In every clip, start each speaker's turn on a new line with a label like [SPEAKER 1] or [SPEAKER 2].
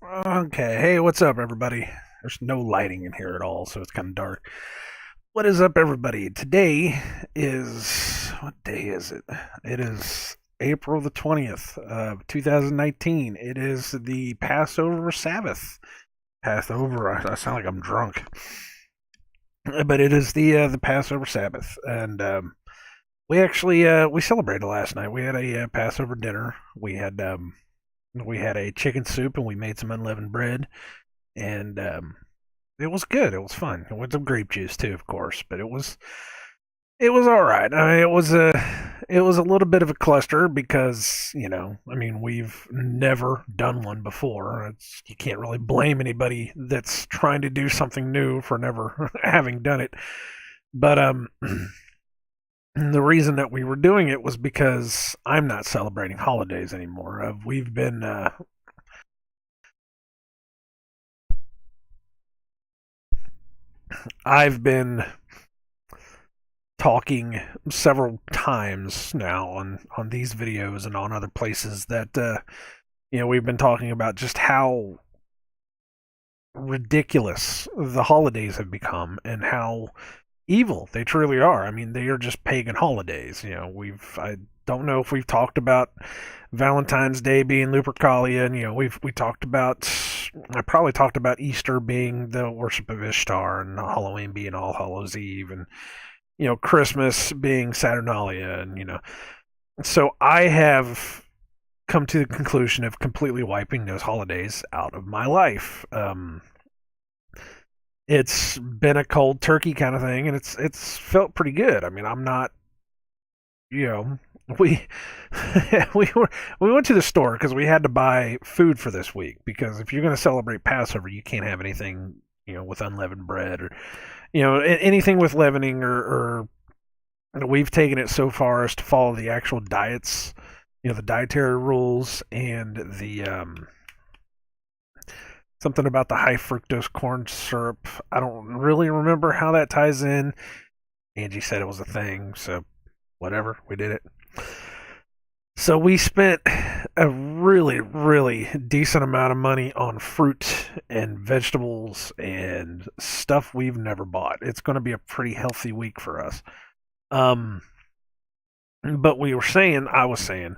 [SPEAKER 1] Okay, hey, what's up, everybody? There's no lighting in here at all, so it's kind of dark. What is up, everybody? Today is what day is it? It is April the 20th, 2019. It is the Passover Sabbath. Passover. I sound like I'm drunk, but it is the Passover Sabbath, and we actually we celebrated last night. We had a Passover dinner. We had a chicken soup, and we made some unleavened bread, and it was good. It was fun. With some grape juice too, of course, but it was all right. I mean, it was a little bit of a cluster because I mean, we've never done one before. You can't really blame anybody that's trying to do something new for never having done it. But the reason that we were doing it was because I'm not celebrating holidays anymore. I've been talking several times now on these videos and on other places that we've been talking about just how ridiculous the holidays have become and how evil they truly are. I mean, they are just pagan holidays. I don't know if we've talked about Valentine's Day being Lupercalia, and we talked about. I probably talked about Easter being the worship of Ishtar, and Halloween being All Hallows Eve, and Christmas being Saturnalia, and so I have come to the conclusion of completely wiping those holidays out of my life. It's been a cold turkey kind of thing, and it's felt pretty good. I mean, I'm not, you know, we we went to the store because we had to buy food for this week because if you're going to celebrate Passover, you can't have anything with unleavened bread or anything with leavening or we've taken it so far as to follow the actual diets, the dietary rules and the something about the high fructose corn syrup. I don't really remember how that ties in. Angie said it was a thing, so whatever, we did it. So we spent a really, really decent amount of money on fruit and vegetables and stuff we've never bought. It's going to be a pretty healthy week for us. Um, but I was saying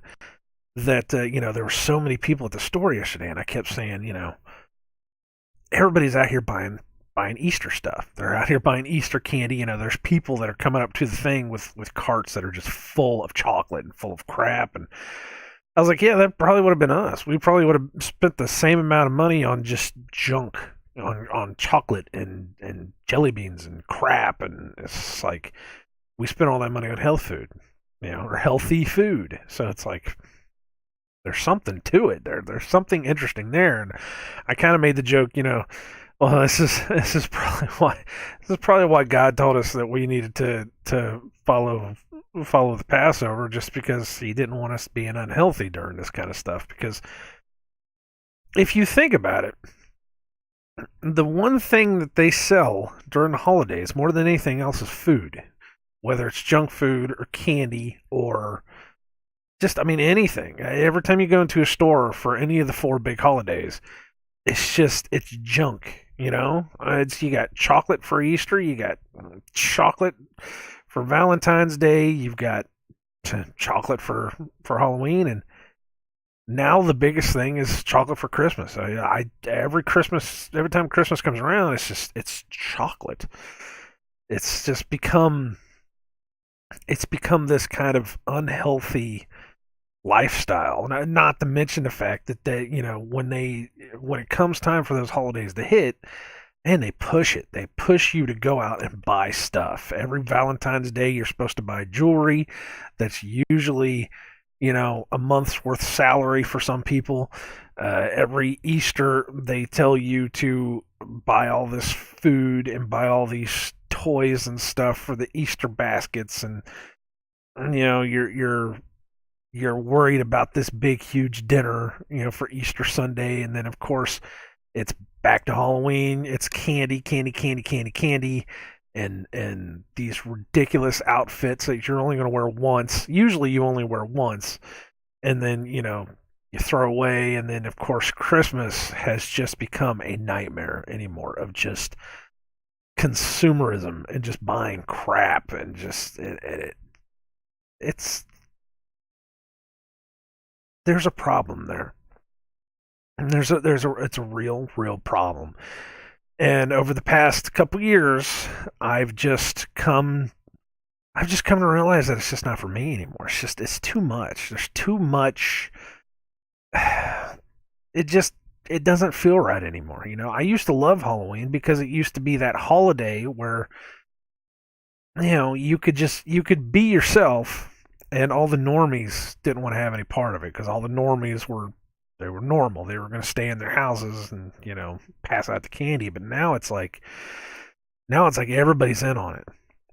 [SPEAKER 1] that there were so many people at the store yesterday, and I kept saying, everybody's out here buying Easter stuff. They're out here buying Easter candy. There's people that are coming up to the thing with carts that are just full of chocolate and full of crap. And I was like, yeah, that probably would have been us. We probably would have spent the same amount of money on just junk, on chocolate and jelly beans and crap. And it's like we spent all that money on health food, or healthy food. So it's like there's something to it. There's something interesting there. And I kind of made the joke, well, this is probably why God told us that we needed to follow the Passover, just because He didn't want us being unhealthy during this kind of stuff. Because if you think about it, the one thing that they sell during the holidays more than anything else is food, whether it's junk food or candy or just, I mean, anything. Every time you go into a store for any of the four big holidays, it's junk. You got chocolate for Easter, you got chocolate for Valentine's Day, you've got chocolate for Halloween, and now the biggest thing is chocolate for Christmas. Every time Christmas comes around, it's chocolate. It's just become this kind of unhealthy lifestyle. Not to mention the fact that when it comes time for those holidays to hit, and they push it. They push you to go out and buy stuff. Every Valentine's Day, you're supposed to buy jewelry. That's usually, a month's worth salary for some people. Every Easter, they tell you to buy all this food and buy all these toys and stuff for the Easter baskets, and you're worried about this big huge dinner, for Easter Sunday, and then of course it's back to Halloween. It's candy, candy, candy, candy, candy, and these ridiculous outfits that you're only going to wear once. Usually you only wear once, and then you throw away, and then of course Christmas has just become a nightmare anymore of just consumerism and just buying crap and just it's there's a problem there. And there's a it's a real problem. And over the past couple years, I've just come I've just come to realize that it's just not for me anymore. It's too much. There's too much. It just it doesn't feel right anymore. I used to love Halloween because it used to be that holiday where you could be yourself, and all the normies didn't want to have any part of it because all the normies they were normal. They were going to stay in their houses and pass out the candy. But now it's like everybody's in on it,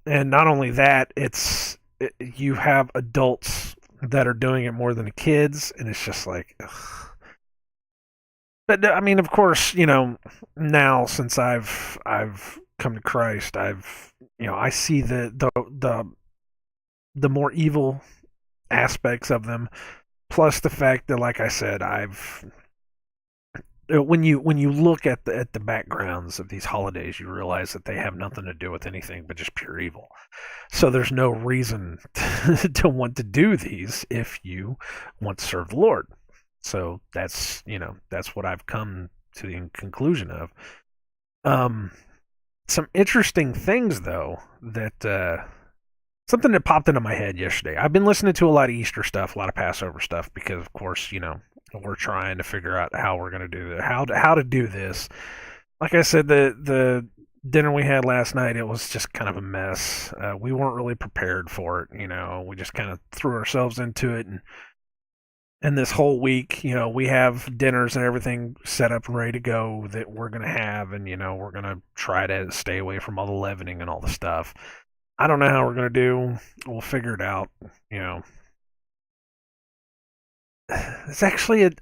[SPEAKER 1] and not only that, you have adults that are doing it more than the kids, and it's just like, ugh. But I mean, of course, now since I've come to Christ, I see the more evil aspects of them, plus the fact that, like I said, I've when you look at the backgrounds of these holidays, you realize that they have nothing to do with anything but just pure evil. So there's no reason to want to do these if you want to serve the Lord. So that's what I've come to the conclusion of. Um, some interesting things though that something that popped into my head yesterday. I've been listening to a lot of Easter stuff, a lot of Passover stuff, because of course we're trying to figure out how we're going to do that, how to do this. Like I said, the dinner we had last night, it was just kind of a mess. We weren't really prepared for it. We just kind of threw ourselves into it, and this whole week, we have dinners and everything set up and ready to go that we're going to have, and we're going to try to stay away from all the leavening and all the stuff. I don't know how we're going to do. We'll figure it out. It's actually a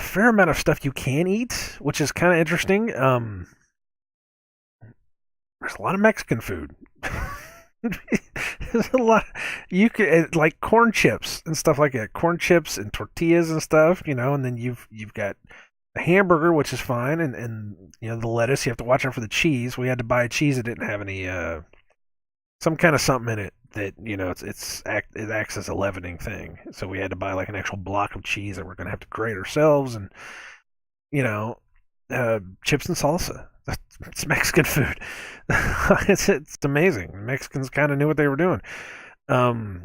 [SPEAKER 1] fair amount of stuff you can eat, which is kind of interesting. There's a lot of Mexican food. There's a lot. You could like corn chips and stuff like that. Corn chips and tortillas and stuff, and then you've got a hamburger, which is fine, and the lettuce. You have to watch out for the cheese. We had to buy a cheese that didn't have any some kind of something in it that it acts as a leavening thing. So we had to buy like an actual block of cheese that we're gonna have to grate ourselves, and you know, chips and salsa. It's Mexican food. It's amazing. Mexicans kind of knew what they were doing. Um,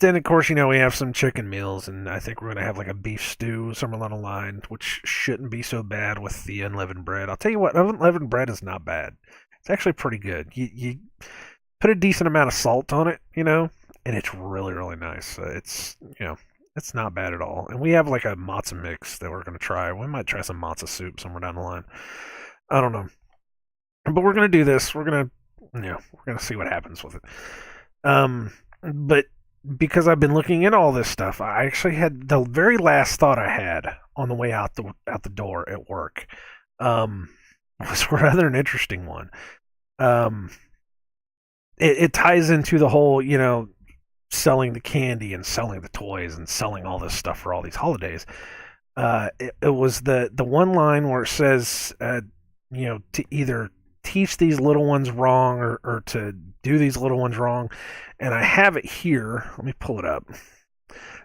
[SPEAKER 1] then of course we have some chicken meals, and I think we're gonna have like a beef stew somewhere along the line, which shouldn't be so bad with the unleavened bread. I'll tell you what, unleavened bread is not bad. It's actually pretty good. You put a decent amount of salt on it, and it's really really nice. It's not bad at all. And we have like a matzo mix that we're gonna try. We might try some matzo soup somewhere down the line. I don't know, but we're gonna do this. We're gonna see what happens with it. But because I've been looking at all this stuff, I actually had the very last thought I had on the way out the door at work. Was rather an interesting one. Um, it ties into the whole, selling the candy and selling the toys and selling all this stuff for all these holidays. It was the one line where it says, to either teach these little ones wrong or to do these little ones wrong. And I have it here. Let me pull it up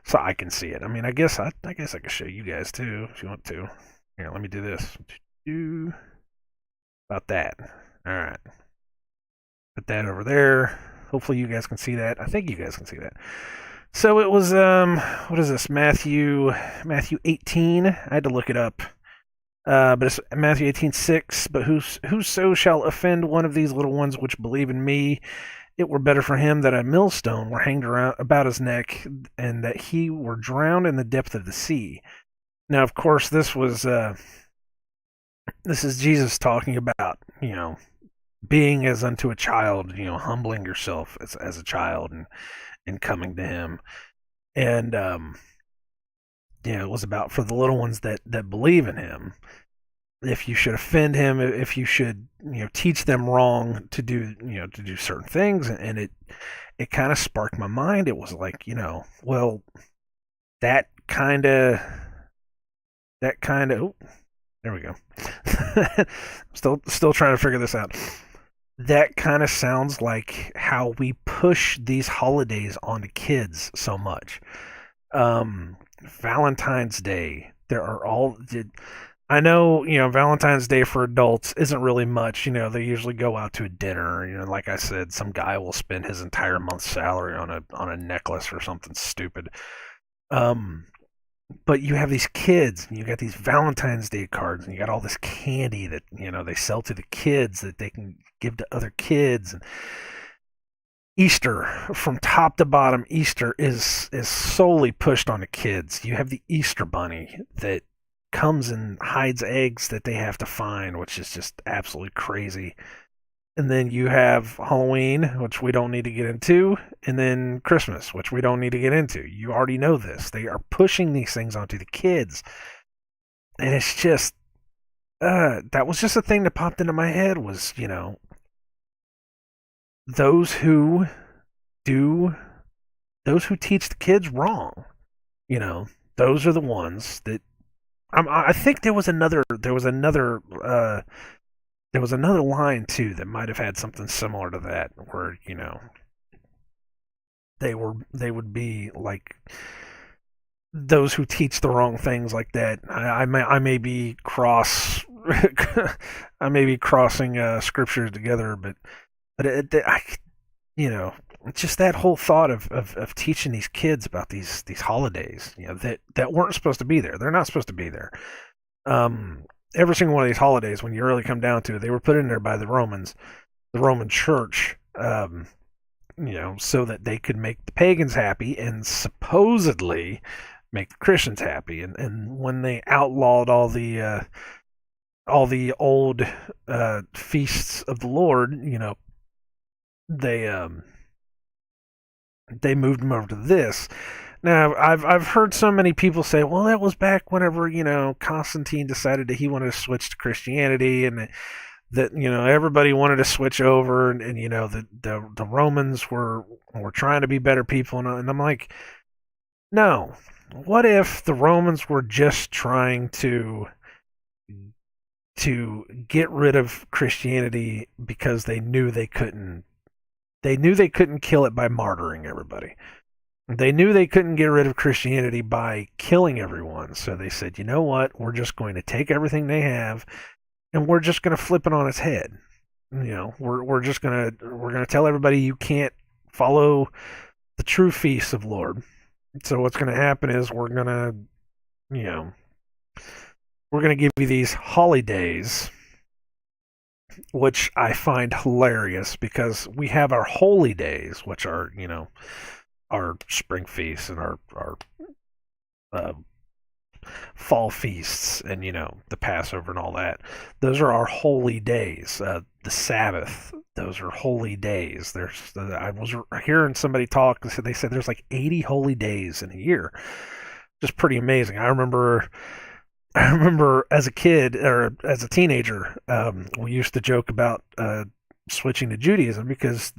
[SPEAKER 1] so I can see it. I mean, I guess I could show you guys too if you want to. Here, let me do this. About that. All right. Put that over there. Hopefully you guys can see that. I think you guys can see that. So it was what is this? Matthew 18. I had to look it up. But it's Matthew 18:6. But whoso shall offend one of these little ones which believe in me, it were better for him that a millstone were hanged around about his neck, and that he were drowned in the depth of the sea. Now, of course, this is Jesus talking about, being as unto a child, humbling yourself as a child and coming to him. And it was about for the little ones that believe in him. If you should offend him, if you should, teach them wrong to do certain things, and it kind of sparked my mind. It was like, well, that kind of that kind of, oh, there we go. Still trying to figure this out. That kind of sounds like how we push these holidays onto kids so much. Valentine's Day. There are all. I know, Valentine's Day for adults isn't really much. They usually go out to a dinner. Like I said, some guy will spend his entire month's salary on a necklace or something stupid. Um, but you have these kids, and you got these Valentine's Day cards, and you got all this candy that they sell to the kids that they can give to other kids. And Easter, from top to bottom, Easter is solely pushed on the kids. You have the Easter bunny that comes and hides eggs that they have to find, which is just absolutely crazy. And then you have Halloween, which we don't need to get into, and then Christmas, which we don't need to get into. You already know this. They are pushing these things onto the kids. And it's just, that was just a thing that popped into my head was, those who do, those who teach the kids wrong, you know, those are the ones that, I think there was another line too that might have had something similar to that, where they would be like those who teach the wrong things like that. I may be I may be crossing scriptures together, but you know it's just that whole thought of teaching these kids about these holidays, that weren't supposed to be there. They're not supposed to be there. Every single one of these holidays, when you really come down to it, they were put in there by the Romans, the Roman Church, so that they could make the pagans happy and supposedly make the Christians happy. And when they outlawed all the old feasts of the Lord, they they moved them over to this. Now, I've heard so many people say, well, that was back whenever Constantine decided that he wanted to switch to Christianity, and that everybody wanted to switch over, and the Romans were trying to be better people, and I'm like, no. What if the Romans were just trying to get rid of Christianity because they knew they couldn't kill it by martyring everybody. They knew they couldn't get rid of Christianity by killing everyone. So they said, you know what? We're just going to take everything they have and we're just going to flip it on its head. We're going to tell everybody you can't follow the true feasts of Lord. So what's going to happen is we're going to give you these holidays, which I find hilarious because we have our holy days, which are, our spring feasts and our uh, fall feasts, and the Passover and all that. Those are our holy days. The Sabbath, those are holy days. I was hearing somebody talk. They said there's like 80 holy days in a year. Just pretty amazing. I remember as a kid or as a teenager, we used to joke about switching to Judaism because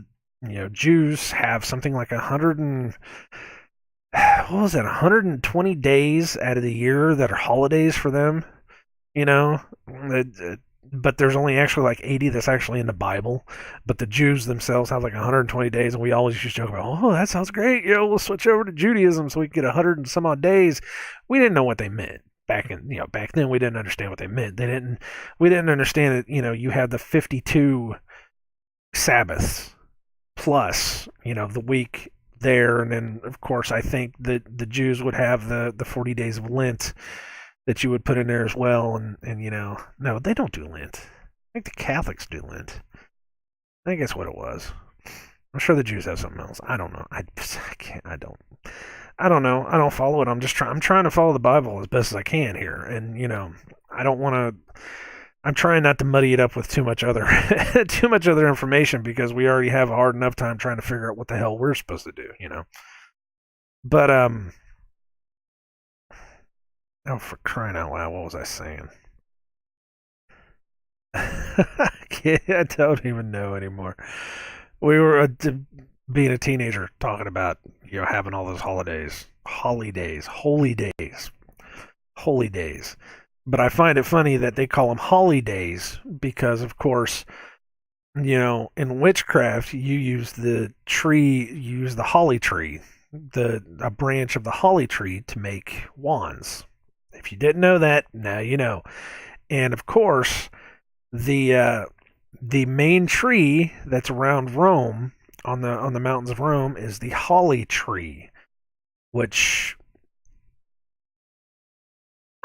[SPEAKER 1] Jews have something like 120 days out of the year that are holidays for them. But there's only actually like 80 that's actually in the Bible. But the Jews themselves have like 120 days, and we always used to joke about, oh, that sounds great. We'll switch over to Judaism so we can get 100 and some odd days. We didn't know what they meant. Back then we didn't understand what they meant. We didn't understand that, you had the 52 Sabbaths plus, the week there. And then of course I think that the Jews would have the 40 days of Lent that you would put in there as well. And no, they don't do Lent. I think the Catholics do Lent. I think that's what it was. I'm sure the Jews have something else. I don't know. I don't know. I don't follow it. I'm trying to follow the Bible as best as I can here. And, I don't want to, I'm trying not to muddy it up with too much other, too much other information because we already have a hard enough time trying to figure out what the hell we're supposed to do, But, oh, for crying out loud, what was I saying? I don't even know anymore. We were being a teenager talking about having all those holidays, holy days, holy days. But I find it funny that they call them holidays because, of course, in witchcraft, you use the tree, you use the holly tree, a branch of the holly tree to make wands. If you didn't know that, now you know. And of course, the uh, the main tree that's around Rome on the mountains of Rome is the holly tree, which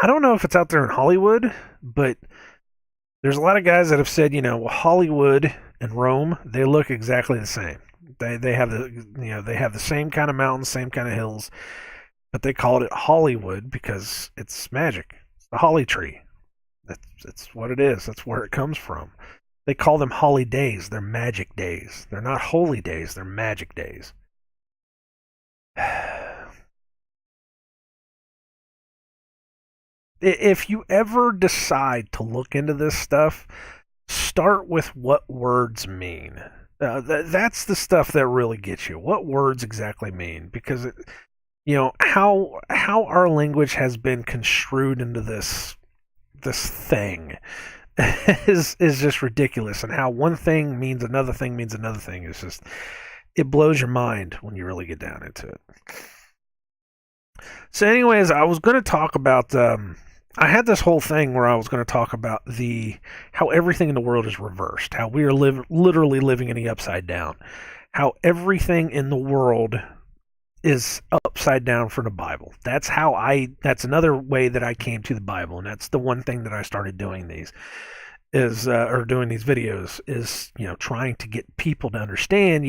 [SPEAKER 1] I don't know if it's out there in Hollywood, but there's a lot of guys that have said, Hollywood and Rome, they look exactly the same. They have they have the same kind of mountains, same kind of hills, but they called it Hollywood because it's magic. It's the holly tree. That's what it is. That's where it comes from. They call them holly days. They're magic days. They're not holy days. They're magic days. If you ever decide to look into this stuff, start with what words mean. That's the stuff that really gets you. What words exactly mean? Because how our language has been construed into this thing is just ridiculous, and how one thing means another thing means another thing is just, it blows your mind when you really get down into it. So, anyways, I was going to talk about. I had this whole thing where I was going to talk about the how everything in the world is reversed, how we are literally living in the upside down, how everything in the world is upside down for the Bible. That's another way that I came to the Bible, and that's the one thing that I started doing doing these videos is, trying to get people to understand,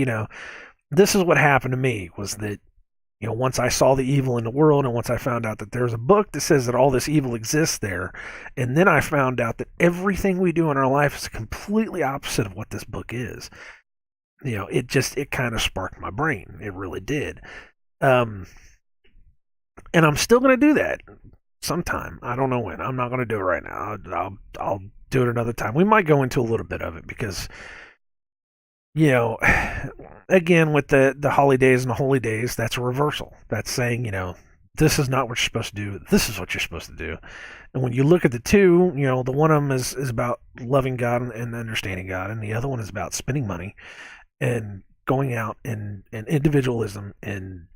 [SPEAKER 1] this is what happened to me, was that, once I saw the evil in the world, and once I found out that there's a book that says that all this evil exists there, and then I found out that everything we do in our life is completely opposite of what this book is. It kind of sparked my brain. It really did. And I'm still going to do that sometime. I don't know when. I'm not going to do it right now. I'll do it another time. We might go into a little bit of it because, again, with the holidays and the holy days, that's a reversal. That's saying, this is not what you're supposed to do. This is what you're supposed to do. And when you look at the two, the one of them is about loving God and understanding God, and the other one is about spending money and going out and individualism, and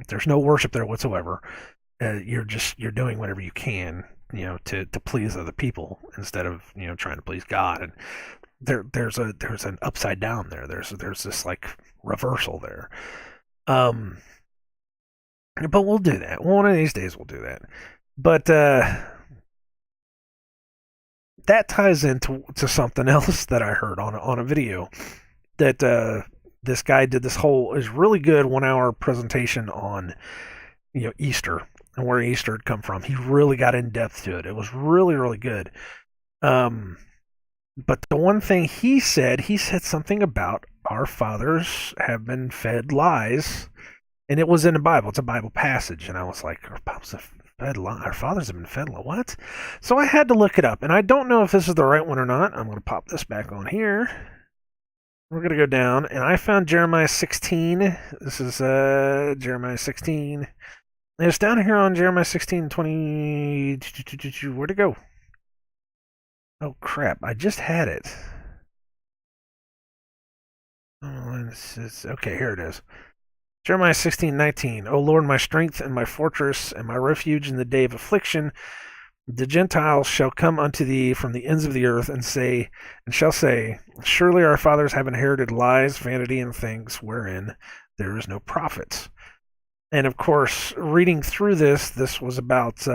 [SPEAKER 1] there's no worship there whatsoever. You're doing whatever you can, to please other people instead of trying to please God. And there's an upside down there. There's this like reversal there. But we'll do that. One of these days we'll do that. But that ties into something else that I heard on a video that this guy did is really good 1 hour presentation on Easter and where Easter had come from. He really got in depth to it. It was really, really good. But the one thing he said something about our fathers have been fed lies, and it was in the Bible. It's a Bible passage, and I was like, our fathers have been fed lies. What? So I had to look it up, and I don't know if this is the right one or not. I'm going to pop this back on here. We're going to go down, and I found Jeremiah 16. This is Jeremiah 16. And it's down here on Jeremiah 16, 20. Where'd it go? Oh, crap. I just had it. Oh, okay, here it is. Jeremiah 16:19. O Lord, my strength and my fortress and my refuge in the day of affliction, the Gentiles shall come unto thee from the ends of the earth and shall say, surely our fathers have inherited lies, vanity, and things wherein there is no profit. And of course, reading through this was about.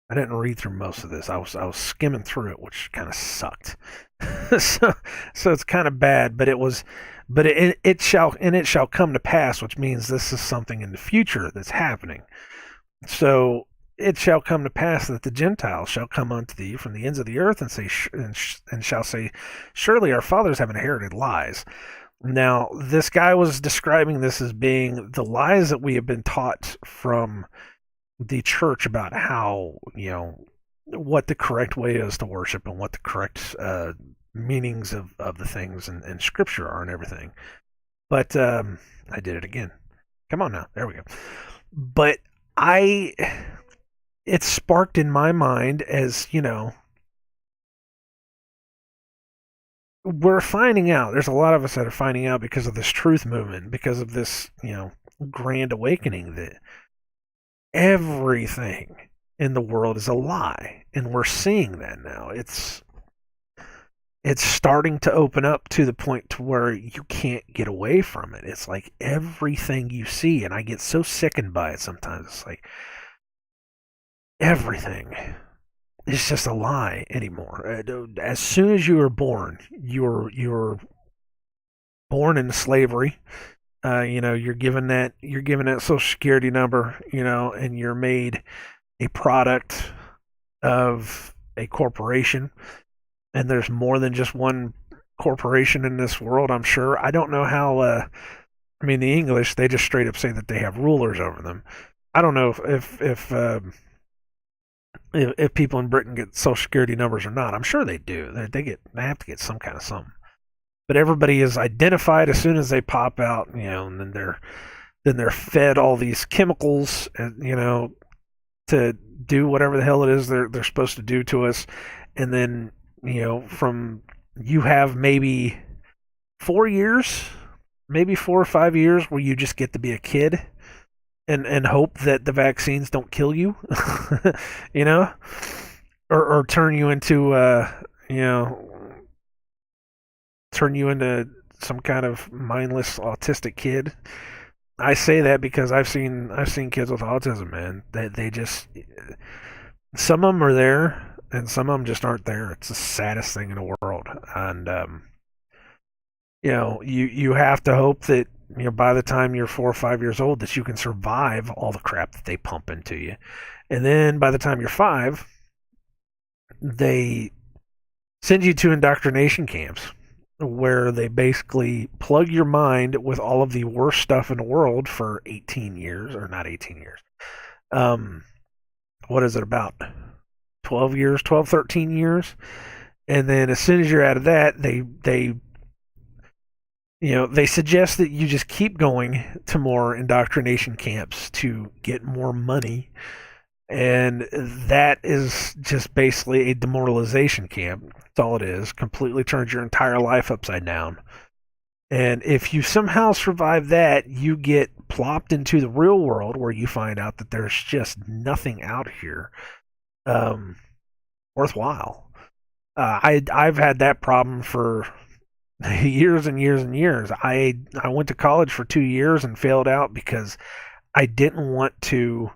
[SPEAKER 1] I didn't read through most of this. I was skimming through it, which kind of sucked. so it's kind of bad, but it shall come to pass, which means this is something in the future that's happening. So it shall come to pass that the Gentiles shall come unto thee from the ends of the earth and shall say, surely our fathers have inherited lies. Now, this guy was describing this as being the lies that we have been taught from the church about how, what the correct way is to worship and what the correct meanings of the things and scripture are and everything. But I did it again. Come on now. There we go. But I it sparked in my mind as, we're finding out. There's a lot of us that are finding out because of this truth movement, because of this, grand awakening that everything in the world is a lie, and we're seeing that now. It's starting to open up to the point to where you can't get away from it. It's like everything you see, and I get so sickened by it sometimes. It's like everything is just a lie anymore. As soon as you are born, you're born into slavery. You're given that social security number, and you're made a product of a corporation. And there's more than just one corporation in this world, I'm sure. I don't know how. I mean, the English, they just straight up say that they have rulers over them. I don't know if people in Britain get social security numbers or not. I'm sure they do. They have to get some kind of something. But everybody is identified as soon as they pop out, and then they're fed all these chemicals, to do whatever the hell it is they're supposed to do to us, and then from you have maybe 4 years, maybe 4 or 5 years where you just get to be a kid and hope that the vaccines don't kill you, you know, or turn you into you know turn you into some kind of mindless autistic kid. I say that because I've seen kids with autism, man. They just, some of them are there and some of them just aren't there. It's the saddest thing in the world, and you have to hope that by the time you're 4 or 5 years old that you can survive all the crap that they pump into you, and then by the time you're 5, they send you to indoctrination camps where they basically plug your mind with all of the worst stuff in the world for 18 years, or not 18 years. Um, what is it, about 12 years, 12, 13 years? And then as soon as you're out of that, they suggest that you just keep going to more indoctrination camps to get more money. And that is just basically a demoralization camp. That's all it is. Completely turns your entire life upside down. And if you somehow survive that, you get plopped into the real world where you find out that there's just nothing out here um, worthwhile. I've had that problem for years and years and years. I went to college for 2 years and failed out because I didn't want to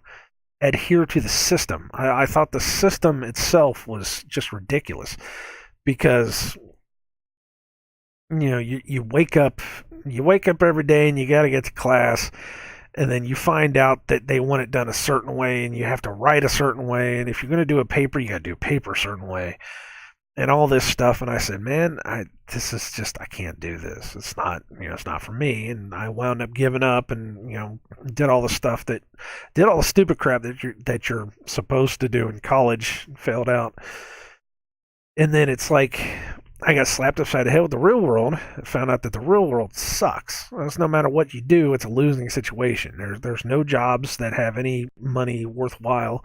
[SPEAKER 1] adhere to the system. I thought the system itself was just ridiculous because you wake up every day and you got to get to class, and then you find out that they want it done a certain way and you have to write a certain way, and if you're going to do a paper you got to do a paper a certain way, and all this stuff. And I said, man, this is just, I can't do this. It's not for me. And I wound up giving up and did all the stuff did all the stupid crap that you're supposed to do in college. Failed out, and then it's like I got slapped upside the head with the real world. Found out that the real world sucks. It's no matter what you do, it's a losing situation. There's no jobs that have any money worthwhile.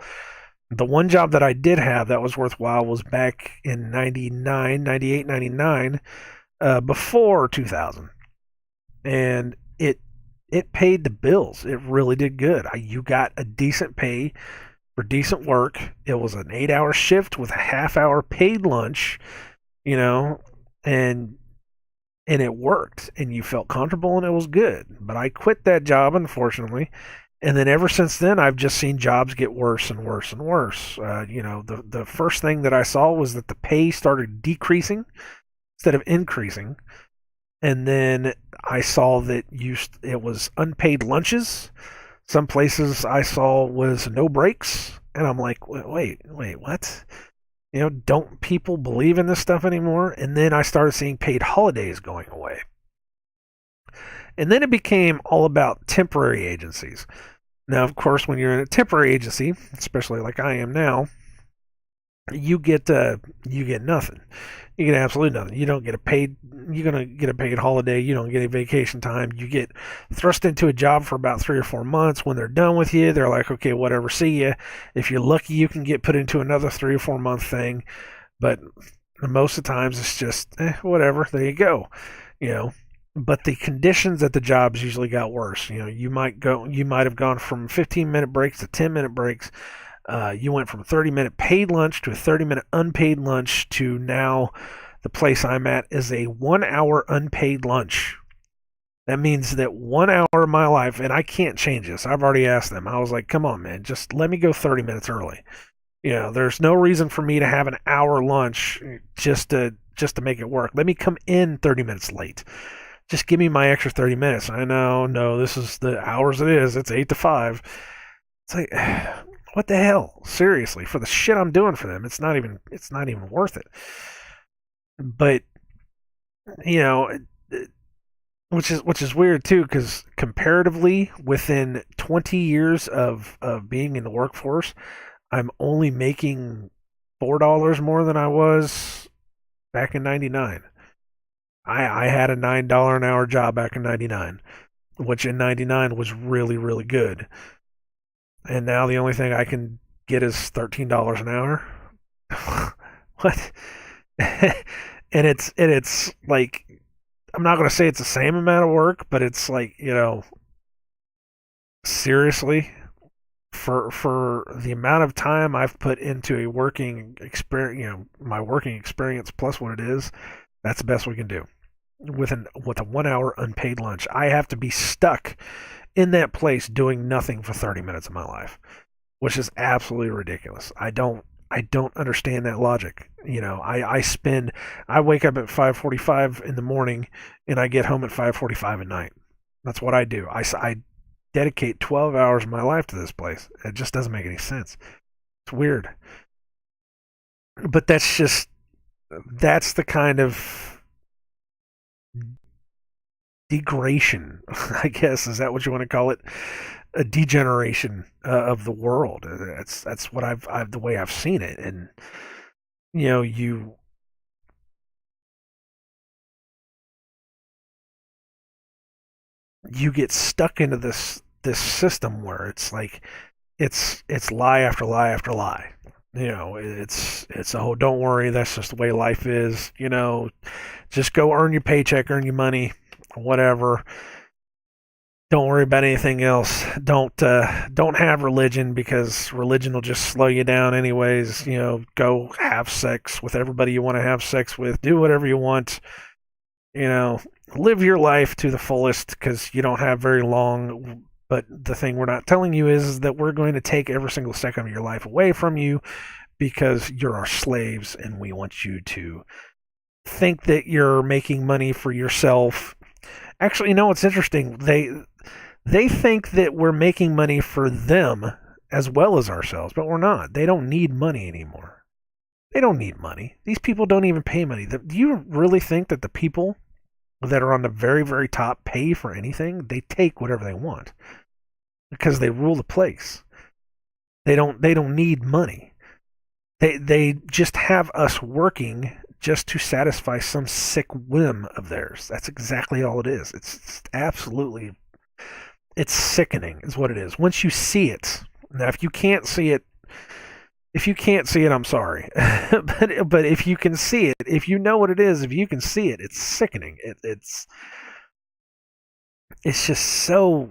[SPEAKER 1] The one job that I did have that was worthwhile was back in 99, 98, 99, before 2000. And it paid the bills. It really did good. You got a decent pay for decent work. It was an 8-hour shift with a half-hour paid lunch, you know, and it worked, and you felt comfortable, and it was good. But I quit that job, unfortunately, and then ever since then, I've just seen jobs get worse and worse and worse. The first thing that I saw was that the pay started decreasing instead of increasing, and then I saw that it was unpaid lunches. Some places I saw was no breaks, and I'm like, wait, what? Don't people believe in this stuff anymore? And then I started seeing paid holidays going away. And then it became all about temporary agencies. Now, of course, when you're in a temporary agency, especially like I am now, you get nothing. You get absolutely nothing. You don't get a paid. You're gonna get a paid holiday. You don't get any vacation time. You get thrust into a job for about 3 or 4 months. When they're done with you, they're like, okay, whatever, see ya. If you're lucky, you can get put into another 3 or 4 month thing. But most of the times, it's just whatever. There you go. You know. But the conditions at the jobs usually got worse. You might have gone from 15-minute breaks to 10-minute breaks. You went from a 30-minute paid lunch to a 30-minute unpaid lunch to now the place I'm at is a 1 hour unpaid lunch. That means that 1 hour of my life, and I can't change this. I've already asked them. I was like, come on, man, just let me go 30 minutes early. There's no reason for me to have an hour lunch just to make it work. Let me come in 30 minutes late. Just give me my extra 30 minutes. I know, no, this is the hours it is. It's 8 to 5. It's like, what the hell? Seriously, for the shit I'm doing for them, it's not even worth it. But you know, which is weird too, because comparatively, within 20 years of being in the workforce, I'm only making $4 more than I was back in '99. I had a $9 an hour job back in '99, which in '99 was really really good. And now the only thing I can get is $13 an hour. What? And it's like, I'm not going to say it's the same amount of work, but it's like, seriously, for the amount of time I've put into a working experience, my working experience plus what it is, that's the best we can do. With a 1 hour unpaid lunch, I have to be stuck in that place doing nothing for 30 minutes of my life, which is absolutely ridiculous. I don't understand that logic. I wake up at 5:45 in the morning and I get home at 5:45 at night. That's what I do. I dedicate 12 hours of my life to this place. It just doesn't make any sense. It's weird. But that's the kind of degradation, I guess. Is that what you want to call it? A degeneration of the world. That's what I've the way I've seen it. And you know, you get stuck into this system where it's like it's lie after lie after lie. It's oh, don't worry, that's just the way life is. Just go earn your paycheck, earn your money, whatever. Don't worry about anything else. Don't have religion, because religion will just slow you down anyways. Go have sex with everybody you want to have sex with. Do whatever you want. You know, live your life to the fullest, because you don't have very long. But the thing we're not telling you is that we're going to take every single second of your life away from you, because you're our slaves, and we want you to think that you're making money for yourself. Actually, what's interesting? They think that we're making money for them as well as ourselves, but we're not. They don't need money anymore. They don't need money. These people don't even pay money. Do you really think that the people that are on the very, very top pay for anything? They take whatever they want because they rule the place. They don't need money. They just have us working just to satisfy some sick whim of theirs. That's exactly all it is. It's absolutely, it's sickening is what it is. Once you see it. Now if you can't see it, I'm sorry. but if you can see it, if you know what it is, if you can see it, it's sickening. It's just so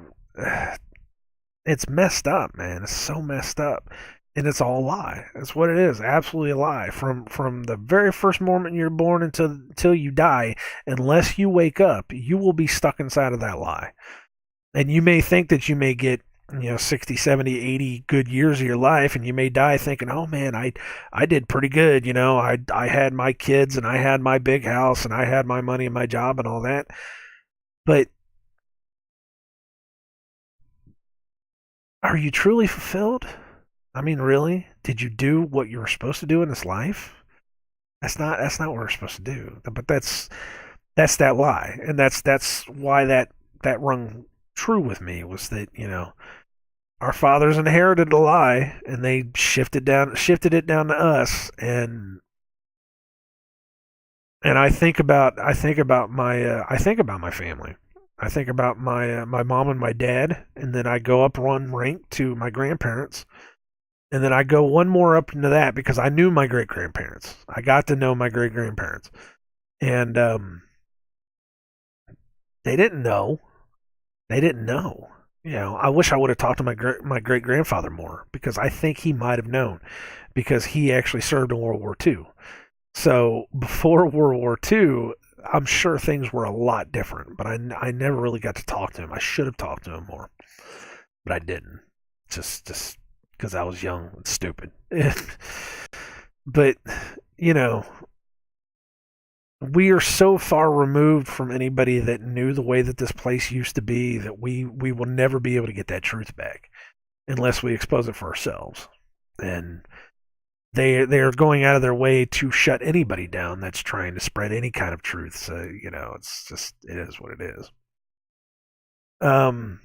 [SPEAKER 1] it's messed up, man. It's so messed up. And it's all a lie. That's what it is. Absolutely a lie. From the very first moment you're born until you die, unless you wake up, you will be stuck inside of that lie. And you may think that you may get 60, 70, 80 good years of your life, and you may die thinking, oh man, I did pretty good. I had my kids, and I had my big house, and I had my money and my job and all that. But are you truly fulfilled? I mean, really? Did you do what you were supposed to do in this life? That's not what we're supposed to do. But that's that lie. And that's why that rung true with me, was that, our fathers inherited a lie, and they shifted it down to us. And I think about my family. I think about my mom and my dad, and then I go up one rank to my grandparents, and then I go one more up into that because I knew my great grandparents. I got to know my great grandparents, and they didn't know. They didn't know. You know, I wish I would have talked to my great grandfather more because I think he might have known because he actually served in World War II. So before World War II, I'm sure things were a lot different, but I never really got to talk to him. I should have talked to him more, but I didn't. Just because I was young and stupid. But you know, we are so far removed from anybody that knew the way that this place used to be that we will never be able to get that truth back unless we expose it for ourselves. And they are going out of their way to shut anybody down that's trying to spread any kind of truth. So it's just it is what it is. Um,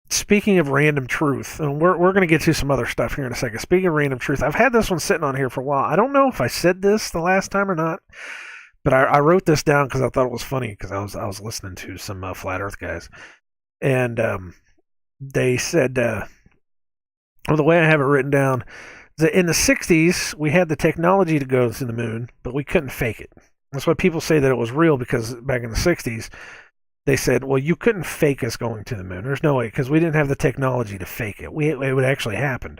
[SPEAKER 1] Speaking of random truth, and we're going to get to some other stuff here in a second. Speaking of random truth, I've had this one sitting on here for a while. I don't know if I said this the last time or not, but I wrote this down because I thought it was funny because I was listening to some flat Earth guys, and they said, well, the way I have it written down, that in the '60s we had the technology to go to the moon, but we couldn't fake it. That's why people say that it was real because back in the '60s they said, well, you couldn't fake us going to the moon. There's no way because we didn't have the technology to fake it. It would actually happen,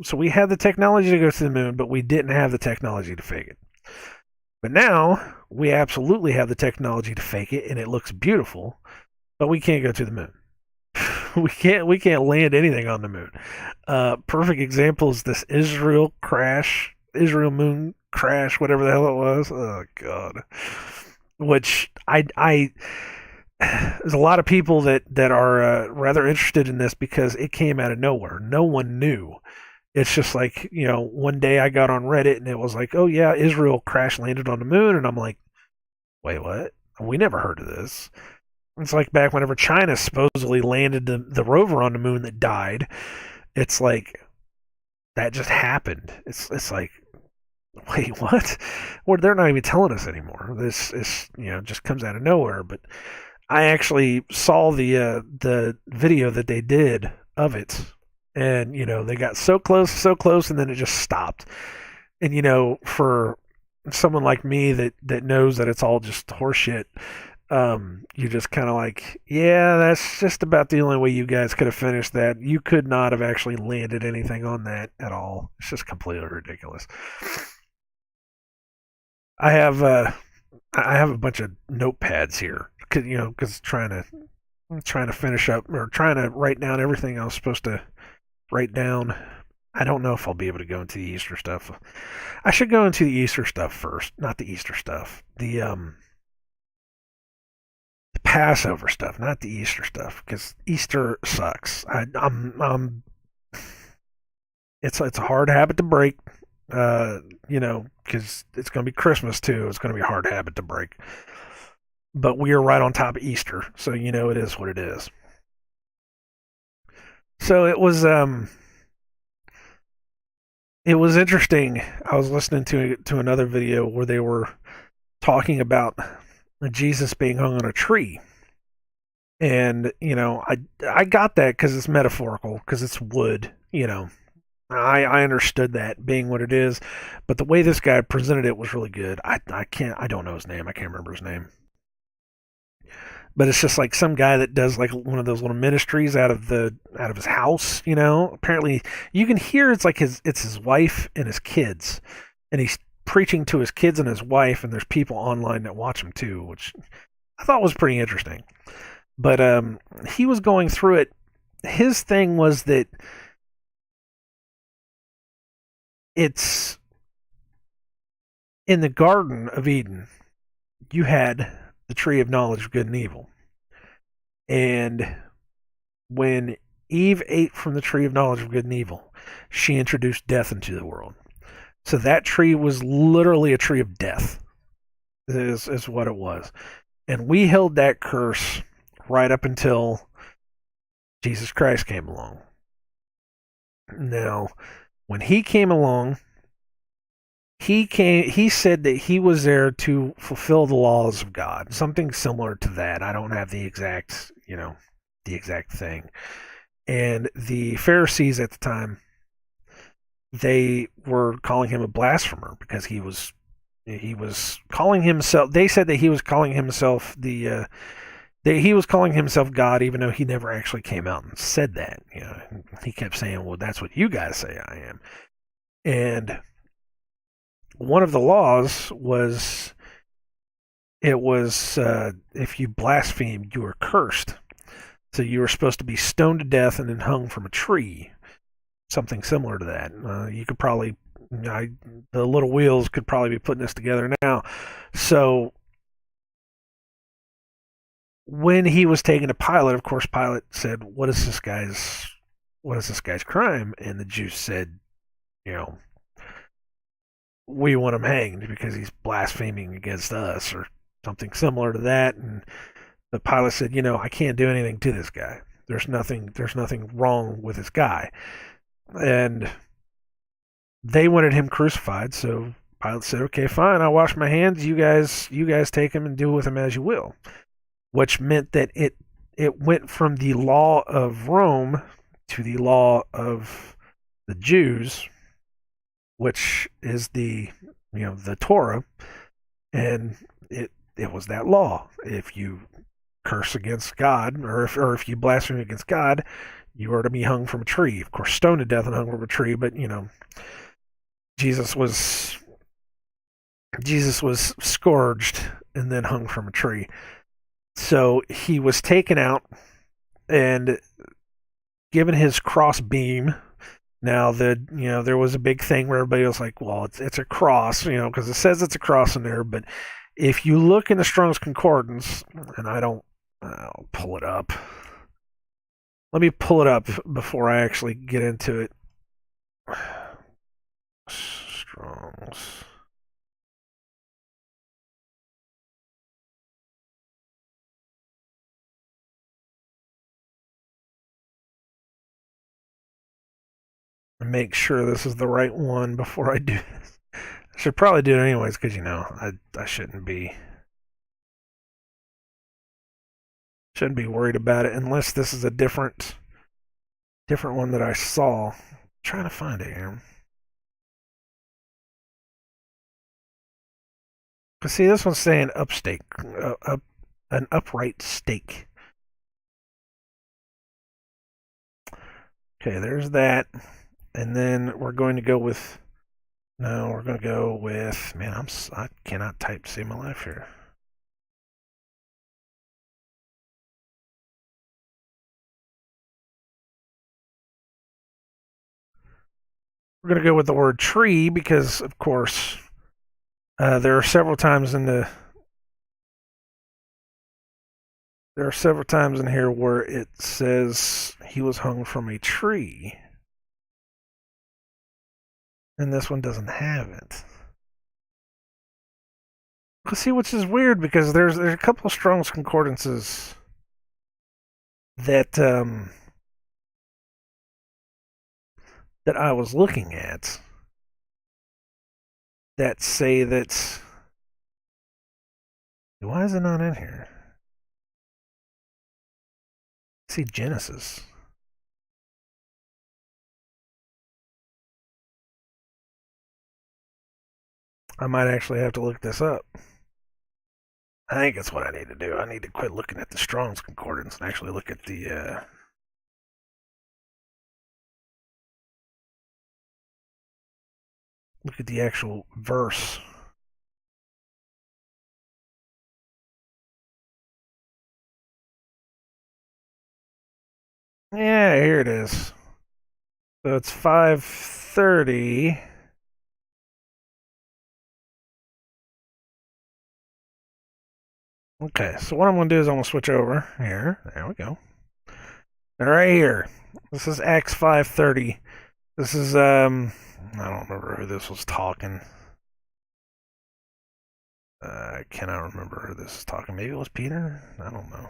[SPEAKER 1] So we had the technology to go to the moon, but we didn't have the technology to fake it. But now we absolutely have the technology to fake it, and it looks beautiful, but we can't go to the moon. we can't land anything on the moon. Perfect example is this Israel moon crash, whatever the hell it was. Oh God. Which there's a lot of people that are rather interested in this because it came out of nowhere. No one knew. It's just like one day I got on Reddit and it was like, oh yeah, Israel crash landed on the moon, and I'm like, wait, what? We never heard of this. It's like back whenever China supposedly landed the rover on the moon that died. It's like that just happened. It's like, wait, what? Well, they're not even telling us anymore. This is just comes out of nowhere. But I actually saw the video that they did of it, and they got so close, and then it just stopped. And for someone like me that knows that it's all just horseshit, you're just kind of like, yeah, that's just about the only way you guys could have finished that. You could not have actually landed anything on that at all. It's just completely ridiculous. I have a bunch of notepads here, because trying to finish up or trying to write down everything I was supposed to write down. I don't know if I'll be able to go into the Easter stuff. I should go into the Easter stuff first, not the Easter stuff. The Passover stuff, not the Easter stuff, because Easter sucks. It's a hard habit to break. Because it's going to be Christmas too. It's going to be a hard habit to break. But we are right on top of Easter, so it is what it is. So it was interesting. I was listening to another video where they were talking about Jesus being hung on a tree. And, I got that because it's metaphorical, because it's wood, I understood that being what it is, but the way this guy presented it was really good. I don't know his name. I can't remember his name. But it's just like some guy that does like one of those little ministries out of his house, Apparently you can hear it's his wife and his kids. And he's preaching to his kids and his wife, and there's people online that watch him too, which I thought was pretty interesting. But he was going through it. His thing was that it's in the Garden of Eden, you had the tree of knowledge of good and evil. And when Eve ate from the tree of knowledge of good and evil, she introduced death into the world. So that tree was literally a tree of death, is what it was. And we held that curse right up until Jesus Christ came along. Now, when he came along, he said that he was there to fulfill the laws of God, something similar to that. I don't have the exact, the exact thing. And the Pharisees at the time, they were calling him a blasphemer because he was calling himself. They said that he was calling himself that he was calling himself God, even though he never actually came out and said that. He kept saying, "Well, that's what you guys say I am." And one of the laws was, it was if you blasphemed, you were cursed. So you were supposed to be stoned to death and then hung from a tree, something similar to that. You could probably, the little wheels could probably be putting this together now. So when he was taken to Pilate, of course, Pilate said, what is this guy's crime?" And the Jews said, you know, "We want him hanged because he's blaspheming against us," or something similar to that. And the Pilate said, "I can't do anything to this guy. There's nothing wrong with this guy." And they wanted him crucified, so Pilate said, "Okay, fine, I'll wash my hands. You guys take him and do with him as you will." Which meant that it went from the law of Rome to the law of the Jews, which is the Torah, and it was that law. If you curse against God, or if you blaspheme against God, you are to be hung from a tree. Of course, stoned to death and hung from a tree, but Jesus was Jesus was scourged and then hung from a tree. So he was taken out and given his cross beam. Now there was a big thing where everybody was like, "Well, it's a cross," because it says it's a cross in there. But if you look in the Strong's Concordance, and I'll pull it up. Let me pull it up before I actually get into it. Strong's. Make sure this is the right one before I do this. I should probably do it anyways because I shouldn't be worried about it unless this is a different one that I saw. I'm trying to find it here. Cause see, this one's saying an upright stake. Okay, there's that, and then we're going to go with. No, we're going to go with. Man, I cannot type to save my life here. We're going to go with the word tree because, of course, there are several times in here where it says he was hung from a tree, and this one doesn't have it. See, which is weird because there's a couple of Strong's Concordances that that I was looking at that say that. Why is it not in here? See, Genesis. I might actually have to look this up. I think that's what I need to do. I need to quit looking at the Strong's Concordance and actually look at the actual verse. Yeah, here it is. So it's 5:30. Okay, so what I'm going to do is I'm going to switch over here. There we go. Right here. This is Acts 5:30. This is I don't remember who this was talking. I cannot remember who this is talking. Maybe it was Peter. I don't know.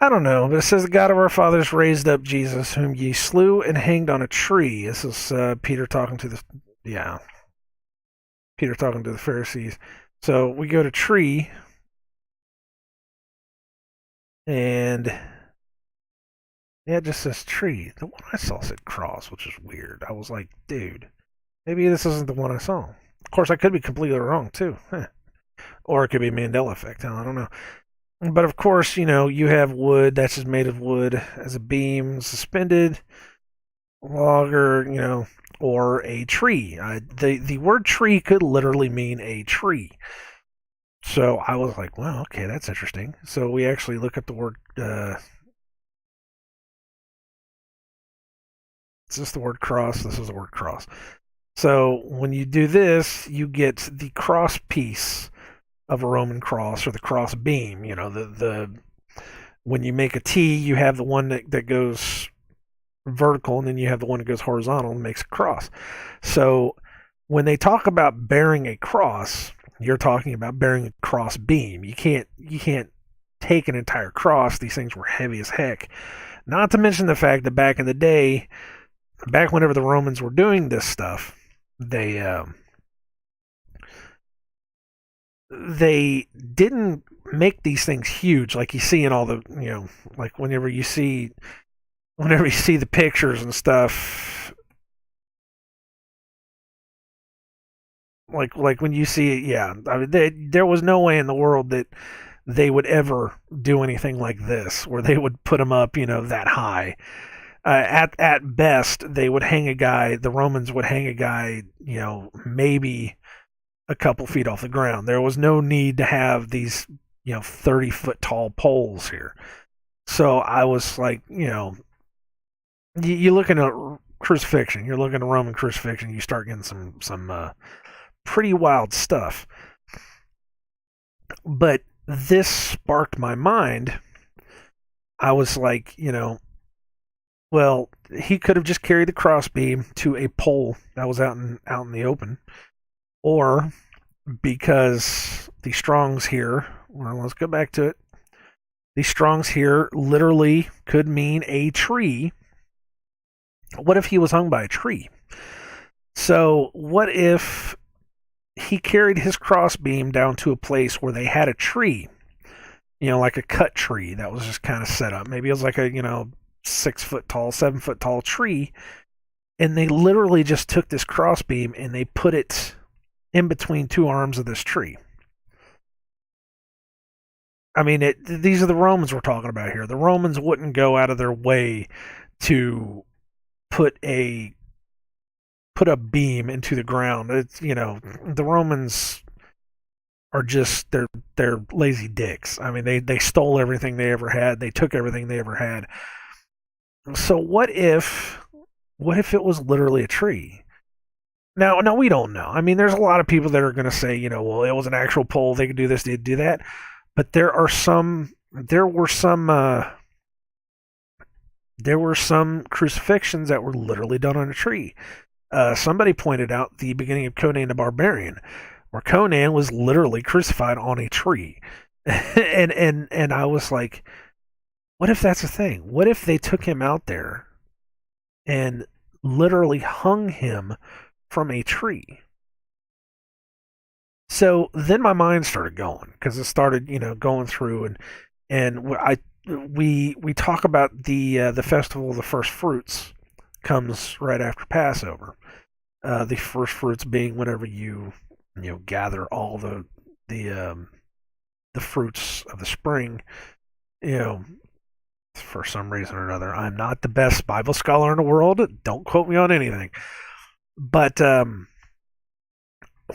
[SPEAKER 1] I don't know, but it says the God of our fathers raised up Jesus, whom ye slew and hanged on a tree. This is Peter talking to the yeah, Peter talking to the Pharisees. So we go to tree, and yeah, it just says tree. The one I saw said cross, which is weird. I was like, dude, maybe this isn't the one I saw. Of course, I could be completely wrong too, or it could be Mandela effect. I don't know. But of course, you have wood that's just made of wood as a beam, suspended, logger, or a tree. The word tree could literally mean a tree. So I was like, well, okay, that's interesting. So we actually look at the word. Is this the word cross? This is the word cross. So when you do this, you get the cross piece of a Roman cross or the cross beam. The when you make a T, you have the one that goes vertical, and then you have the one that goes horizontal and makes a cross. So when they talk about bearing a cross, you're talking about bearing a cross beam. You can't take an entire cross. These things were heavy as heck. Not to mention the fact that back in the day, back whenever the Romans were doing this stuff, they didn't make these things huge like you see in all the like whenever you see the pictures and stuff, like when you see it, yeah, I mean, there was no way in the world that they would ever do anything like this, where they would put them up, that high. At best, they would hang a guy. The Romans would hang a guy, maybe a couple feet off the ground. There was no need to have these, 30-foot tall poles here. So I was like, you look at a crucifixion, you're looking at a Roman crucifixion, you start getting some pretty wild stuff. But this sparked my mind. I was like, well, he could have just carried the crossbeam to a pole that was out in the open, or because the Strongs here, well, let's go back to it. The Strongs here literally could mean a tree. What if he was hung by a tree? So, what if he carried his crossbeam down to a place where they had a tree, like a cut tree that was just kind of set up? Maybe it was like a, 6-foot tall, 7-foot tall tree, and they literally just took this crossbeam and they put it in between two arms of this tree. I mean, these are the Romans we're talking about here. The Romans wouldn't go out of their way to put a beam into the ground. It's the Romans are just they're lazy dicks. I mean, they stole everything they ever had. They took everything they ever had. So what if it was literally a tree? Now, no, we don't know. I mean, there's a lot of people that are going to say, well, it was an actual pole. They could do this, they'd do that. But there were some crucifixions that were literally done on a tree. Somebody pointed out the beginning of Conan the Barbarian, where Conan was literally crucified on a tree, and I was like, what if that's a thing? What if they took him out there and literally hung him from a tree? So then my mind started going, because it started, going through, and we talk about the festival of the first fruits comes right after Passover. The first fruits being whenever you gather all the fruits of the spring. You know, for some reason or another, I'm not the best Bible scholar in the world. Don't quote me on anything. But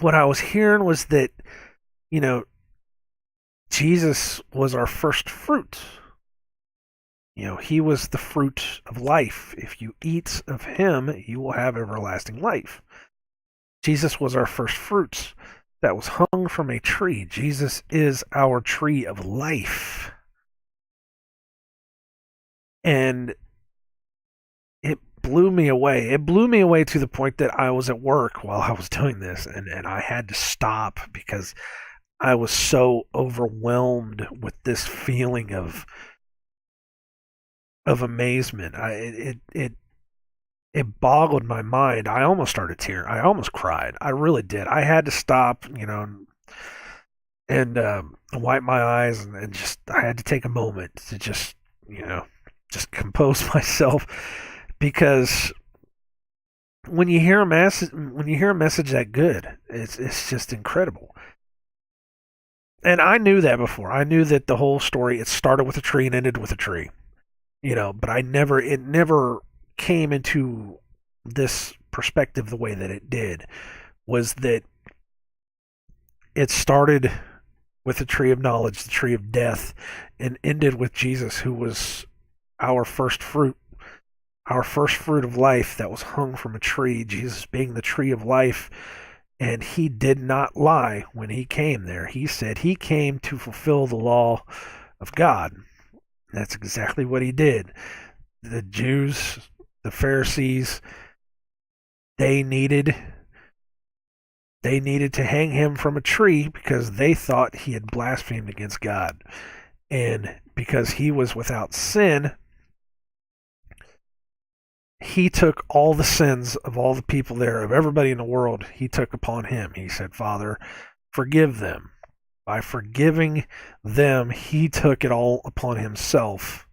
[SPEAKER 1] what I was hearing was that you know Jesus was our first fruit. He was the fruit of life. If you eat of him, you will have everlasting life. Jesus was our first fruits that was hung from a tree. Jesus is our tree of life. And it blew me away. It blew me away to the point that I was at work while I was doing this, and I had to stop because I was so overwhelmed with this feeling of amazement. It boggled my mind. I almost started tearing. I almost cried. I really did. I had to stop, and wipe my eyes, and just I had to take a moment to just, you know, just compose myself, because when you hear a message that good, it's just incredible. And I knew that before. I knew that the whole story, it started with a tree and ended with a tree. But it never came into this perspective the way that it did. Was that it started with the tree of knowledge, the tree of death, and ended with Jesus, who was our first fruit, our first fruit of life that was hung from a tree, Jesus being the tree of life. And he did not lie when he came there. He said he came to fulfill the law of God. That's exactly what he did. The Jews, the Pharisees, they needed they needed to hang him from a tree because they thought he had blasphemed against God. And because he was without sin, he took all the sins of all the people there, of everybody in the world, he took upon him. He said, Father, forgive them. By forgiving them, he took it all upon himself.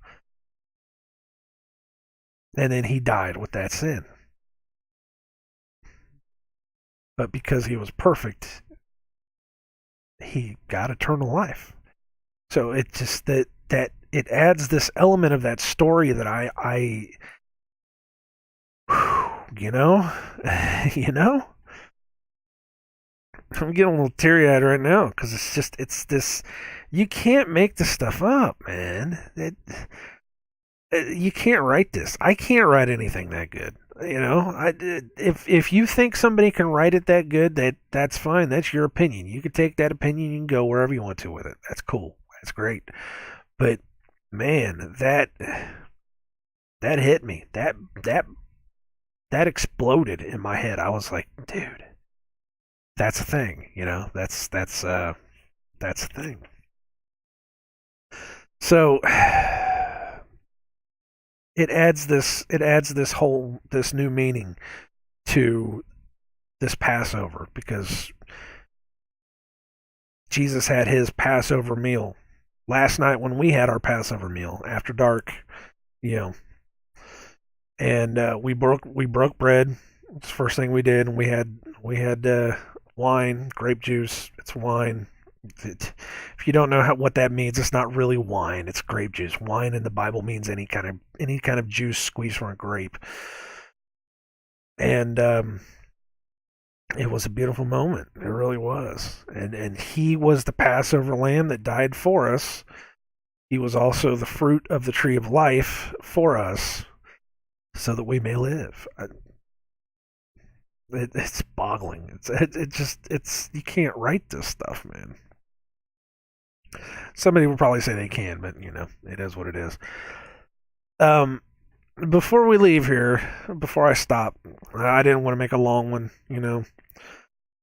[SPEAKER 1] And then he died with that sin. But because he was perfect, he got eternal life. So it just that it adds this element of that story that I you know, you know, I'm getting a little teary eyed right now because it's this. You can't make this stuff up, man. You can't write this. I can't write anything that good. If you think somebody can write it that good, that's fine. That's your opinion. You can take that opinion. You can go wherever you want to with it. That's cool. That's great. But man, that hit me. That exploded in my head. I was like, dude, that's a thing. That's a thing. So it adds this new meaning to this Passover, because Jesus had his Passover meal last night when we had our Passover meal after dark, you know, and we broke bread. It's the first thing we did, and we had wine, grape juice. It's wine. If you don't know what that means, it's not really wine. It's grape juice. Wine in the Bible means any kind of juice squeezed from a grape. And it was a beautiful moment. It really was. And he was the Passover lamb that died for us. He was also the fruit of the tree of life for us, so that we may live. It's boggling. It's you can't write this stuff, man. Somebody would probably say they can, but it is what it is. Um, Before we leave here, before I stop, I didn't want to make a long one.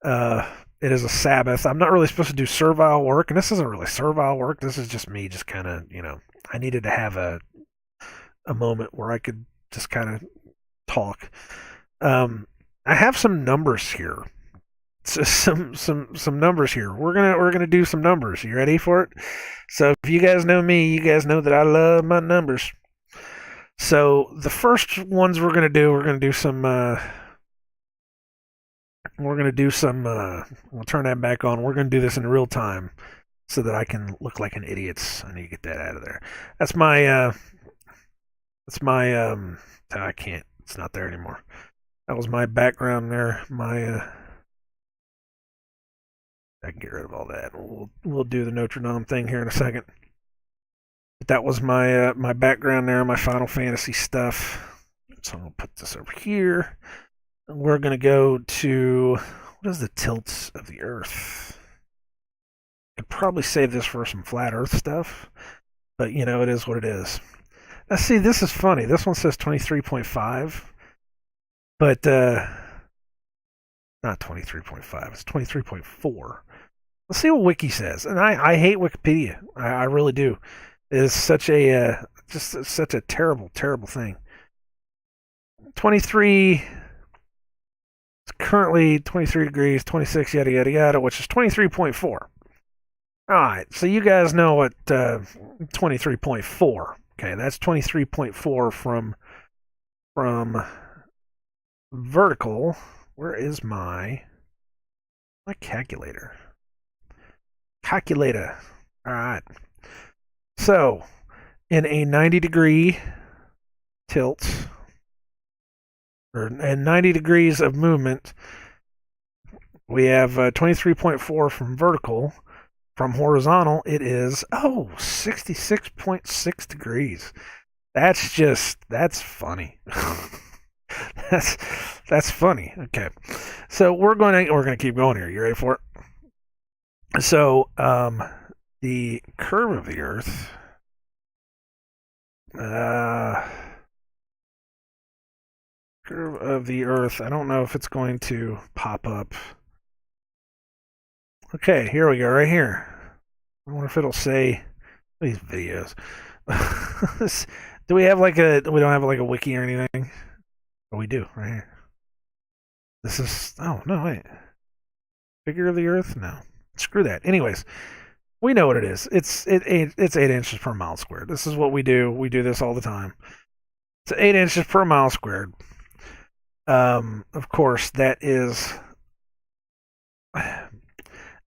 [SPEAKER 1] Uh, it is a Sabbath. I'm not really supposed to do servile work, and this isn't really servile work. This is just me, just kind of, I needed to have a moment where I could just kind of talk. I have some numbers here. Some numbers here. We're gonna do some numbers. You ready for it? So if you guys know me, you guys know that I love my numbers. So the first ones we're gonna do some. We'll turn that back on. We're gonna do this in real time so that I can look like an idiot. I need to get that out of there. That's my. That's my. I can't. It's not there anymore. That was my background there. I can get rid of all that. We'll do the Notre Dame thing here in a second. But that was my background there, my Final Fantasy stuff. So I'm gonna put this over here. And we're gonna go to, what is the tilts of the Earth? I could probably save this for some flat Earth stuff, but it is what it is. Now see, this is funny. This one says 23.5, but not 23.5. It's 23.4. Let's see what Wiki says. And I hate Wikipedia. I really do. It is such a just such a terrible, terrible thing. 23. It's currently 23 degrees, 26, yada yada yada, which is 23.4. All right, so you guys know what 23.4. Okay, that's 23.4 from vertical. Where is my calculator? Calculator. All right. So, in a 90-degree tilt, and 90 degrees of movement, we have 23.4 from vertical. From horizontal, it is 66.6 degrees. That's funny. that's funny. Okay, so we're gonna keep going here. You ready for it? So, the curve of the Earth. Curve of the Earth. I don't know if it's going to pop up. Okay, here we go, right here. I wonder if it'll say these videos. Do we have we don't have like a wiki or anything? Oh, we do, right here. This is, oh, no, wait. Figure of the Earth? No. Screw that. Anyways, we know what it is. It's 8 inches per mile squared. This is what we do. We do this all the time. It's 8 inches per mile squared. Of course, that is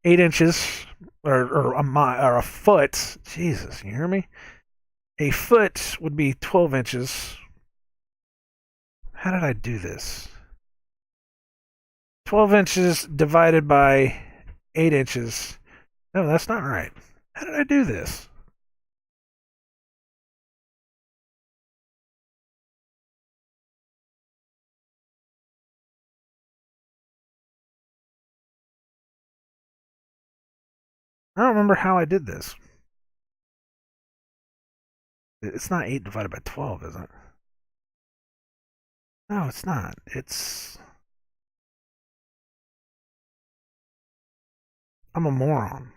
[SPEAKER 1] 8 inches or a mile or a foot. Jesus, you hear me? A foot would be 12 inches. How did I do this? 12 inches divided by 8 inches. No, that's not right. How did I do this? I don't remember how I did this. It's not 8 divided by 12, is it? No, it's not. I'm a moron.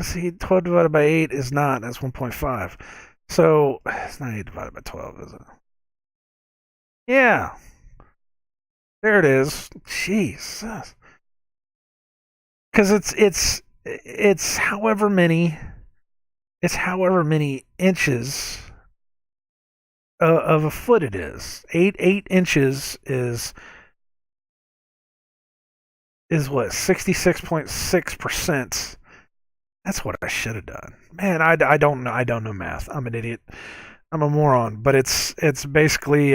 [SPEAKER 1] See, 12 divided by 8 is not. That's 1.5. So, it's not 8 divided by 12, is it? Yeah. There it is. Jesus. Because it's however many inches of a foot it is. 8 inches is what, 66.6%. That's what I should have done. Man, I don't know math. I'm an idiot. I'm a moron. But it's basically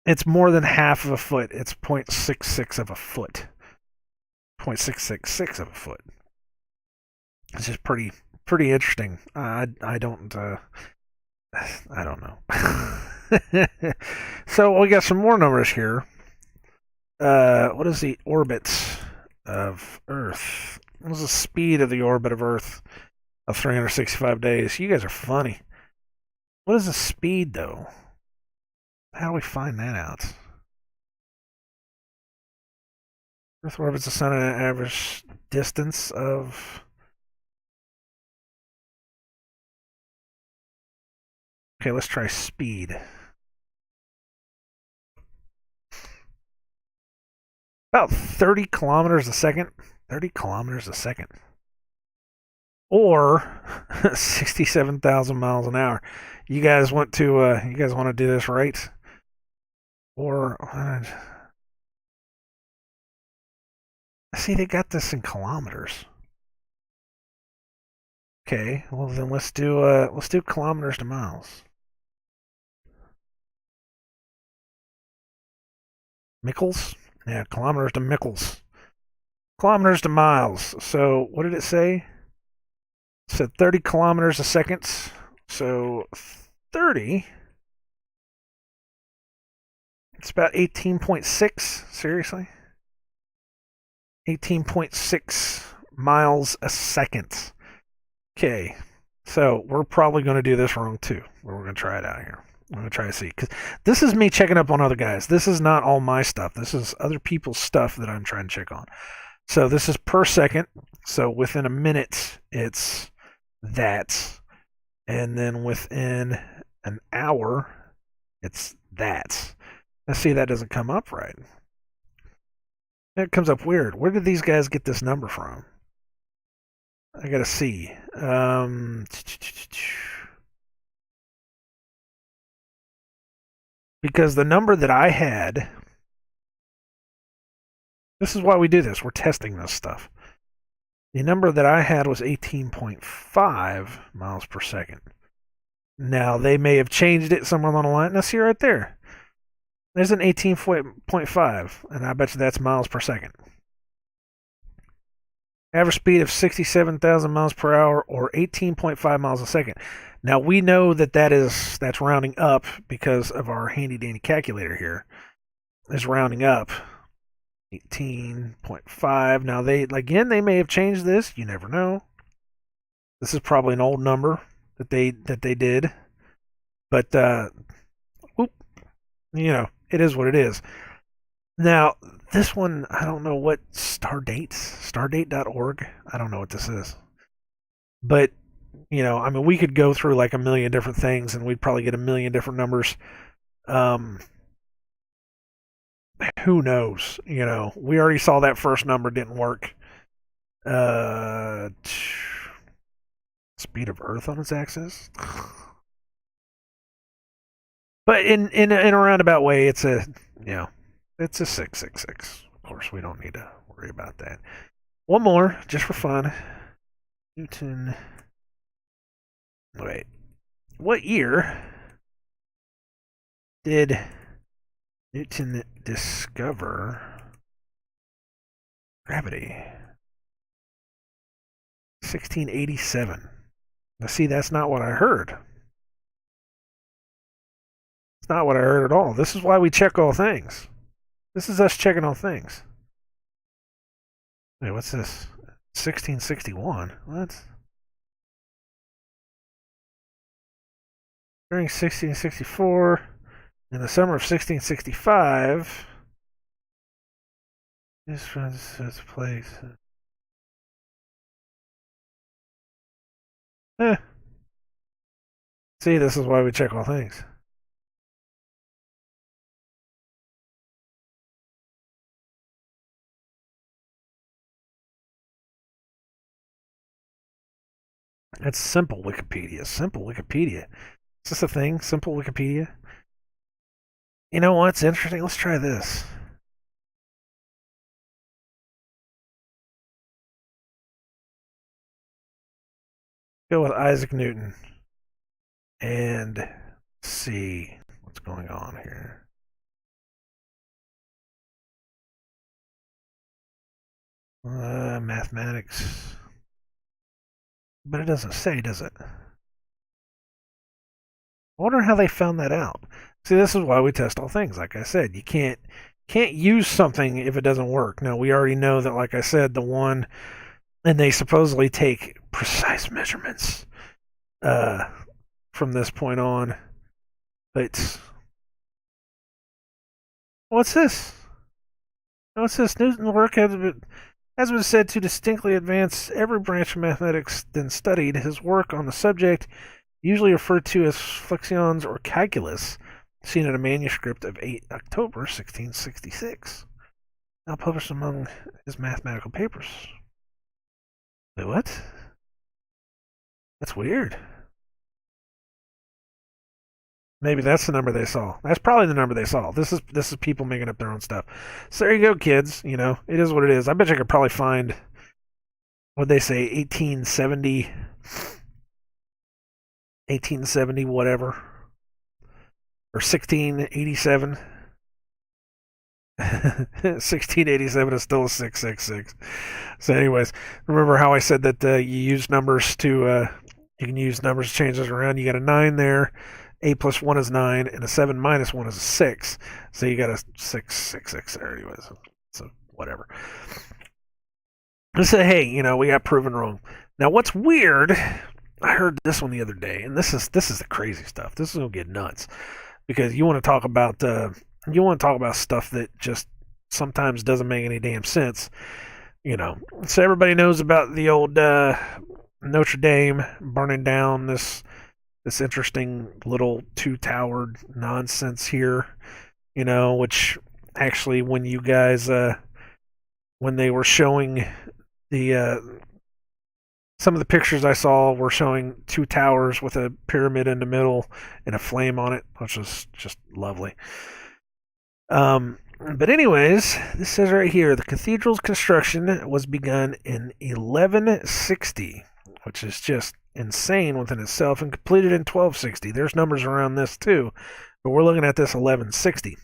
[SPEAKER 1] it's more than half of a foot. It's 0.66 of a foot. 0.666 of a foot. It's just pretty interesting. I don't know. So we got some more numbers here. What is the orbit of Earth? What is the speed of the orbit of Earth of 365 days? You guys are funny. What is the speed, though? How do we find that out? Earth orbits the sun at an average distance of... Okay, let's try speed. About 30 kilometers a second. 30 kilometers a second. Or 67,000 miles an hour. You guys want to do this right? Or see, they got this in kilometers. Okay, well then let's do kilometers to miles. Mickles? Yeah, kilometers to mickles. Kilometers to miles. So what did it say? It said 30 kilometers a second. So 30. It's about 18.6. Seriously? 18.6 miles a second. Okay. So we're probably going to do this wrong too. We're going to try it out here. I'm going to try to see. Because this is me checking up on other guys. This is not all my stuff. This is other people's stuff that I'm trying to check on. So this is per second. So within a minute, it's that. And then within an hour, it's that. Let's see, that doesn't come up right. It comes up weird. Where did these guys get this number from? I gotta see. Because the number that I had, this is why we do this. We're testing this stuff. The number that I had was 18.5 miles per second. Now, they may have changed it somewhere along the line. Now, see right there. There's an 18.5, and I bet you that's miles per second. Average speed of 67,000 miles per hour or 18.5 miles a second. Now, we know that that's rounding up because of our handy-dandy calculator here. It's rounding up. 18.5. Now, they may have changed this. You never know. This is probably an old number that they did. But, it is what it is. Now, this one, I don't know what stardate.org. I don't know what this is. But, we could go through like a million different things and we'd probably get a million different numbers. Who knows? We already saw that first number didn't work. Speed of Earth on its axis. But in a roundabout way, it's a 666. Of course, we don't need to worry about that. One more, just for fun. Newton. Wait. What year did Newton discover gravity? 1687. Now, see, that's not what I heard. It's not what I heard at all. This is why we check all things. This is us checking all things. Wait, what's this? 1661. What? During 1664, in the summer of 1665, this runs place. See, this is why we check all things. That's simple Wikipedia. Simple Wikipedia. Is this a thing? Simple Wikipedia? You know what's interesting? Let's try this. Go with Isaac Newton. And see what's going on here. Mathematics. But it doesn't say, does it? I wonder how they found that out. See, this is why we test all things. Like I said, you can't use something if it doesn't work. Now, we already know that, like I said, and they supposedly take precise measurements from this point on. But what's this? What's this? Newton's work has been said to distinctly advance every branch of mathematics then studied. His work on the subject, usually referred to as flexions or calculus, seen in a manuscript of 8 October 1666, now published among his mathematical papers. Wait, what? That's weird. Maybe that's the number they saw. That's probably the number they saw. This is people making up their own stuff. So there you go, kids. It is what it is. I bet you could probably find, what'd they say, 1870 whatever, or 1687. 1687 is still a 666. So anyways, remember how I said that you can use numbers to change those around. You got a 9 there. 8 plus 1 is 9, and a 7 minus 1 is a 6. So you got a 666 there anyways. So whatever. Let's say, hey, we got proven wrong. Now what's weird, I heard this one the other day, and this is the crazy stuff. This is gonna get nuts because you want to talk about stuff that just sometimes doesn't make any damn sense. So everybody knows about the old Notre Dame burning down this interesting little two-towered nonsense here. Which actually when you guys when they were showing the some of the pictures I saw were showing two towers with a pyramid in the middle and a flame on it, which was just lovely. But anyways, this says right here the cathedral's construction was begun in 1160, which is just insane within itself, and completed in 1260. There's numbers around this too, but we're looking at this 1160.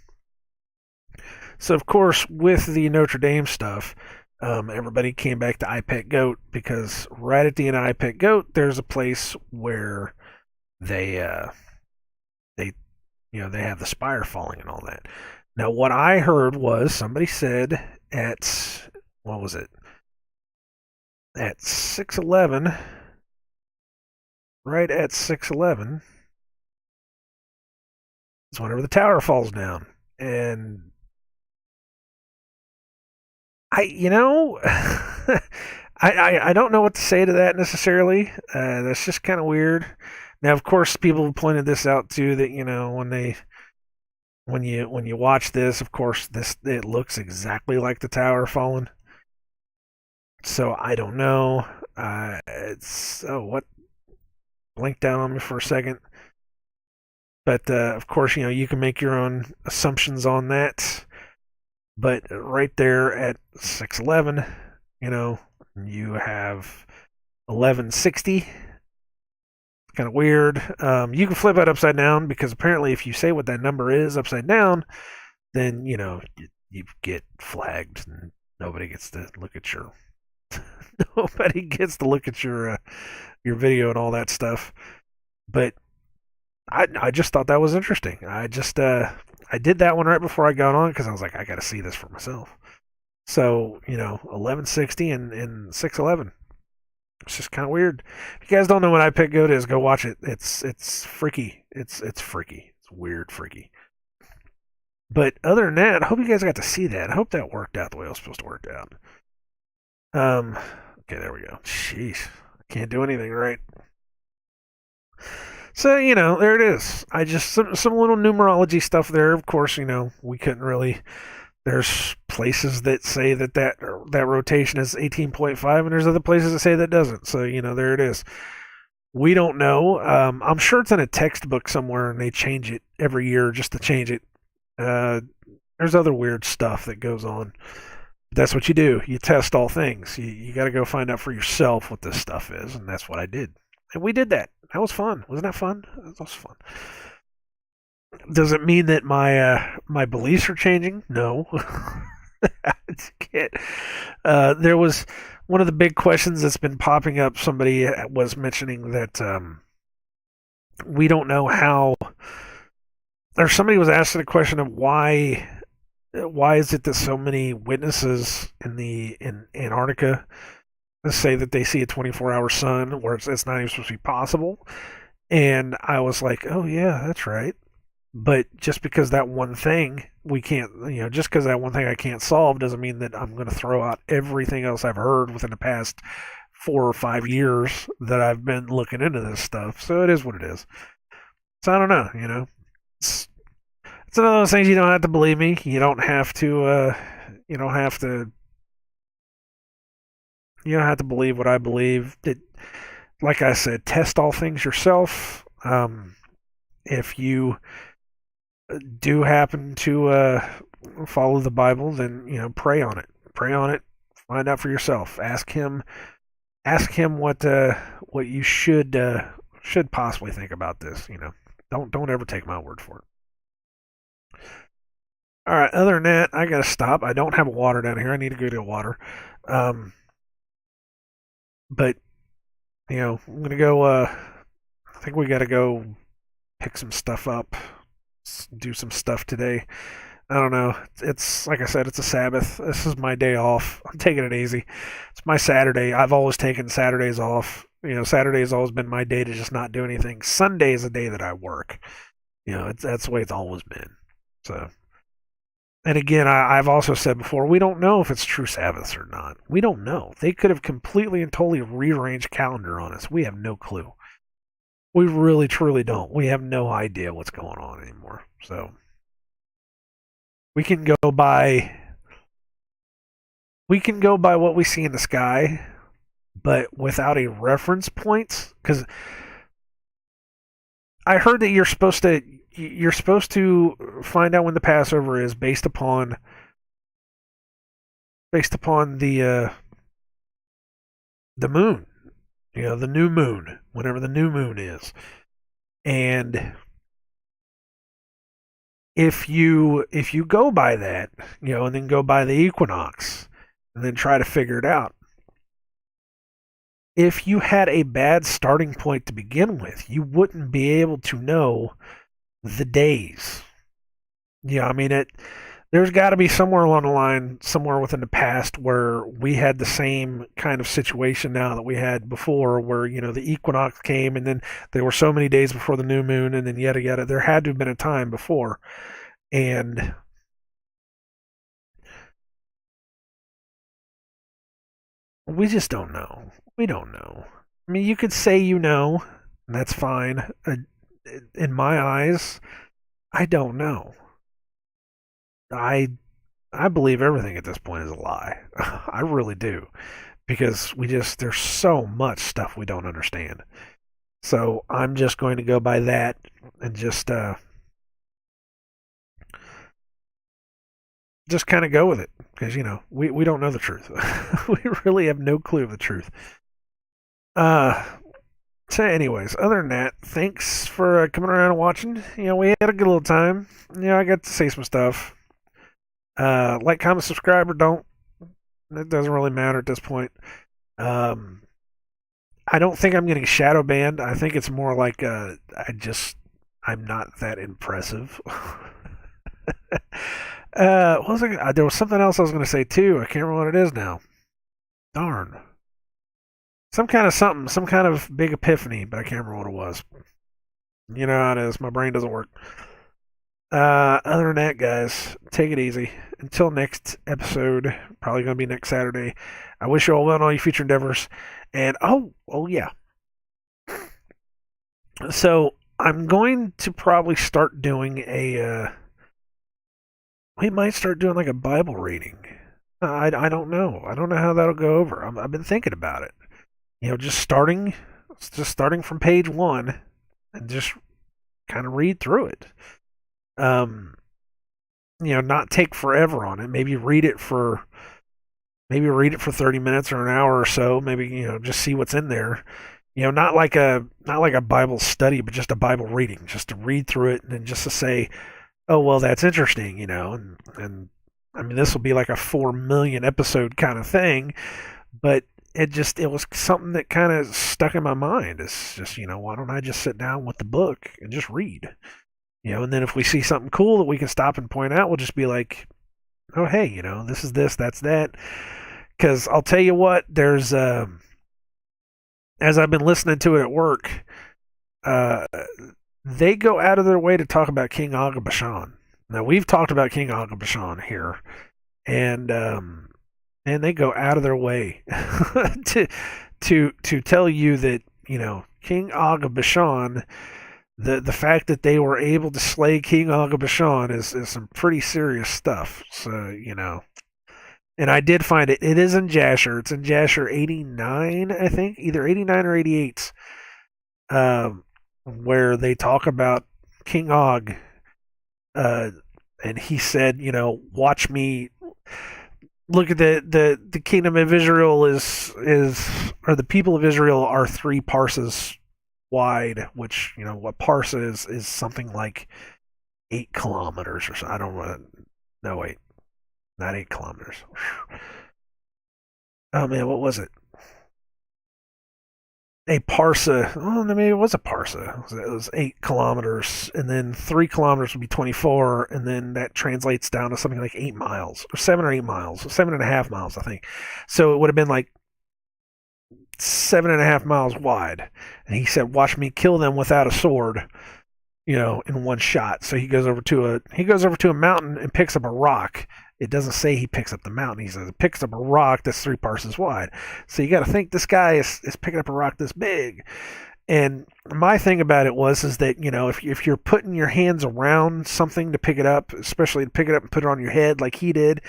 [SPEAKER 1] So of course, with the Notre Dame stuff, everybody came back to I Pet Goat because right at the end of I Pet Goat, there's a place where they they have the spire falling and all that. Now, what I heard was somebody said at what was it at 611, right at 611, is whenever the tower falls down, and I, I don't know what to say to that necessarily. That's just kind of weird. Now, of course, people have pointed this out too. That when you watch this, of course, it looks exactly like the tower falling. So I don't know. It's what blinked down on me for a second. But of course, you can make your own assumptions on that. But right there at 611, you have 1160. Kind of weird. You can flip that upside down because apparently, if you say what that number is upside down, then you get flagged and nobody gets to look at your nobody gets to look at your video and all that stuff. But I just thought that was interesting. I did that one right before I got on because I was like, I got to see this for myself. So 1160 and 611. It's just kind of weird. If you guys don't know what I Pet Goat is, go watch it. It's freaky. It's freaky. It's weird, freaky. But other than that, I hope you guys got to see that. I hope that worked out the way it was supposed to work out. Okay, there we go. Jeez, I can't do anything right. So there it is. I just some little numerology stuff there. Of course, we couldn't really. There's places that say that rotation is 18.5, and there's other places that say that doesn't. So there it is. We don't know. I'm sure it's in a textbook somewhere, and they change it every year just to change it. There's other weird stuff that goes on. That's what you do. You test all things. You got to go find out for yourself what this stuff is, and that's what I did. And we did that. That was fun. Wasn't that fun? That was fun. Does it mean that my beliefs are changing? No. There was one of the big questions that's been popping up. Somebody was mentioning that we don't know how, or somebody was asking a question of why is it that so many witnesses in Antarctica say that they see a 24-hour sun where it's not even supposed to be possible. And I was like, oh yeah, that's right. But just because that one thing we can't, just because that one thing I can't solve doesn't mean that I'm going to throw out everything else I've heard within the past 4 or 5 years that I've been looking into this stuff. So it is what it is. So I don't know, it's one of those things. You don't have to believe me. You don't have to. You don't have to. You don't have to believe what I believe. Like I said, test all things yourself. If you do happen to follow the Bible, then pray on it. Pray on it. Find out for yourself. Ask him. Ask him what you should possibly think about this. Don't ever take my word for it. All right. Other than that, I gotta stop. I don't have water down here. I need to go get water. But I'm gonna go. I think we gotta go pick some stuff up, do some stuff today. I don't know. It's like I said, it's a Sabbath. This is my day off. I'm taking it easy. It's my Saturday. I've always taken Saturdays off. Saturday has always been my day to just not do anything. Sunday is a day that I work. That's the way it's always been. So, and again, I've also said before, we don't know if it's true Sabbaths or not. We don't know. They could have completely and totally rearranged calendar on us. We have no clue. We really, truly don't. We have no idea what's going on anymore. So we can go by what we see in the sky, but without a reference point. Because I heard that you're supposed to find out when the Passover is based upon the moon, the new moon, whenever the new moon is. And if you go by that, and then go by the equinox, and then try to figure it out. If you had a bad starting point to begin with, you wouldn't be able to know the days. I mean it. There's got to be somewhere along the line, somewhere within the past, where we had the same kind of situation now that we had before, where the equinox came, and then there were so many days before the new moon, and then yada yada. There had to have been a time before, and we just don't know. We don't know. I mean, you could say and that's fine. In my eyes, I don't know. I I believe everything at this point is a lie. I really do, because there's so much stuff we don't understand. So I'm just going to go by that and just kind of go with it, because we don't know the truth. We really have no clue of the truth. Uh, so, anyways, other than that, thanks for coming around and watching. We had a good little time. I got to say some stuff. Like, comment, subscribe, or don't. It doesn't really matter at this point. Um, I don't think I'm getting shadow banned. I think it's more like I'm not that impressive. What was there was something else I was going to say too. I can't remember what it is now. Darn. Some kind of something, some kind of big epiphany, but I can't remember what it was. You know how it is. My brain doesn't work. Other than that, guys, take it easy. Until next episode, probably going to be next Saturday. I wish you all well in all your future endeavors. And oh yeah. So I'm going to probably start doing we might start doing like a Bible reading. I don't know. I don't know how that'll go over. I've been thinking about it. Just starting from page 1 and just kind of read through it. Not take forever on it. Maybe read it for 30 minutes or an hour or so. Maybe, just see what's in there. Not like a Bible study, but just a Bible reading, just to read through it and then just to say, oh, well, that's interesting, and I mean, this will be like a 4 million episode kind of thing, but it was something that kind of stuck in my mind. It's just, why don't I just sit down with the book and just read? And then if we see something cool that we can stop and point out, we'll just be like, oh, hey, this is this, that's that. Because I'll tell you what, there's, as I've been listening to it at work, they go out of their way to talk about King Og of Bashan. Now, we've talked about King Og of Bashan here, and they go out of their way to tell you that, King Og of Bashan, the fact that they were able to slay King Og of Bashan is some pretty serious stuff. So, and I did find it. It is in Jasher. It's in Jasher 89, I think, either 89 or 88. Where they talk about King Og, and he said, watch me. Look at the kingdom of Israel or the people of Israel are 3 parses wide, which, what parsa is something like 8 kilometers or so. I don't know. No, wait, not 8 kilometers. Oh man, what was it? A parsa. Oh, maybe it was a parsa. It was 8 kilometers, and then 3 kilometers would be 24, and then that translates down to something like 8 miles, or 7 or 8 miles, 7.5 miles, I think. So it would have been like least 7.5 miles wide. And he said, "Watch me kill them without a sword, in one shot." So he goes over to a mountain and picks up a rock. It doesn't say he picks up the mountain. He says it picks up a rock that's 3 parses wide. So you got to think this guy is picking up a rock this big. And my thing about it is that if you're putting your hands around something to pick it up, especially to pick it up and put it on your head like he did,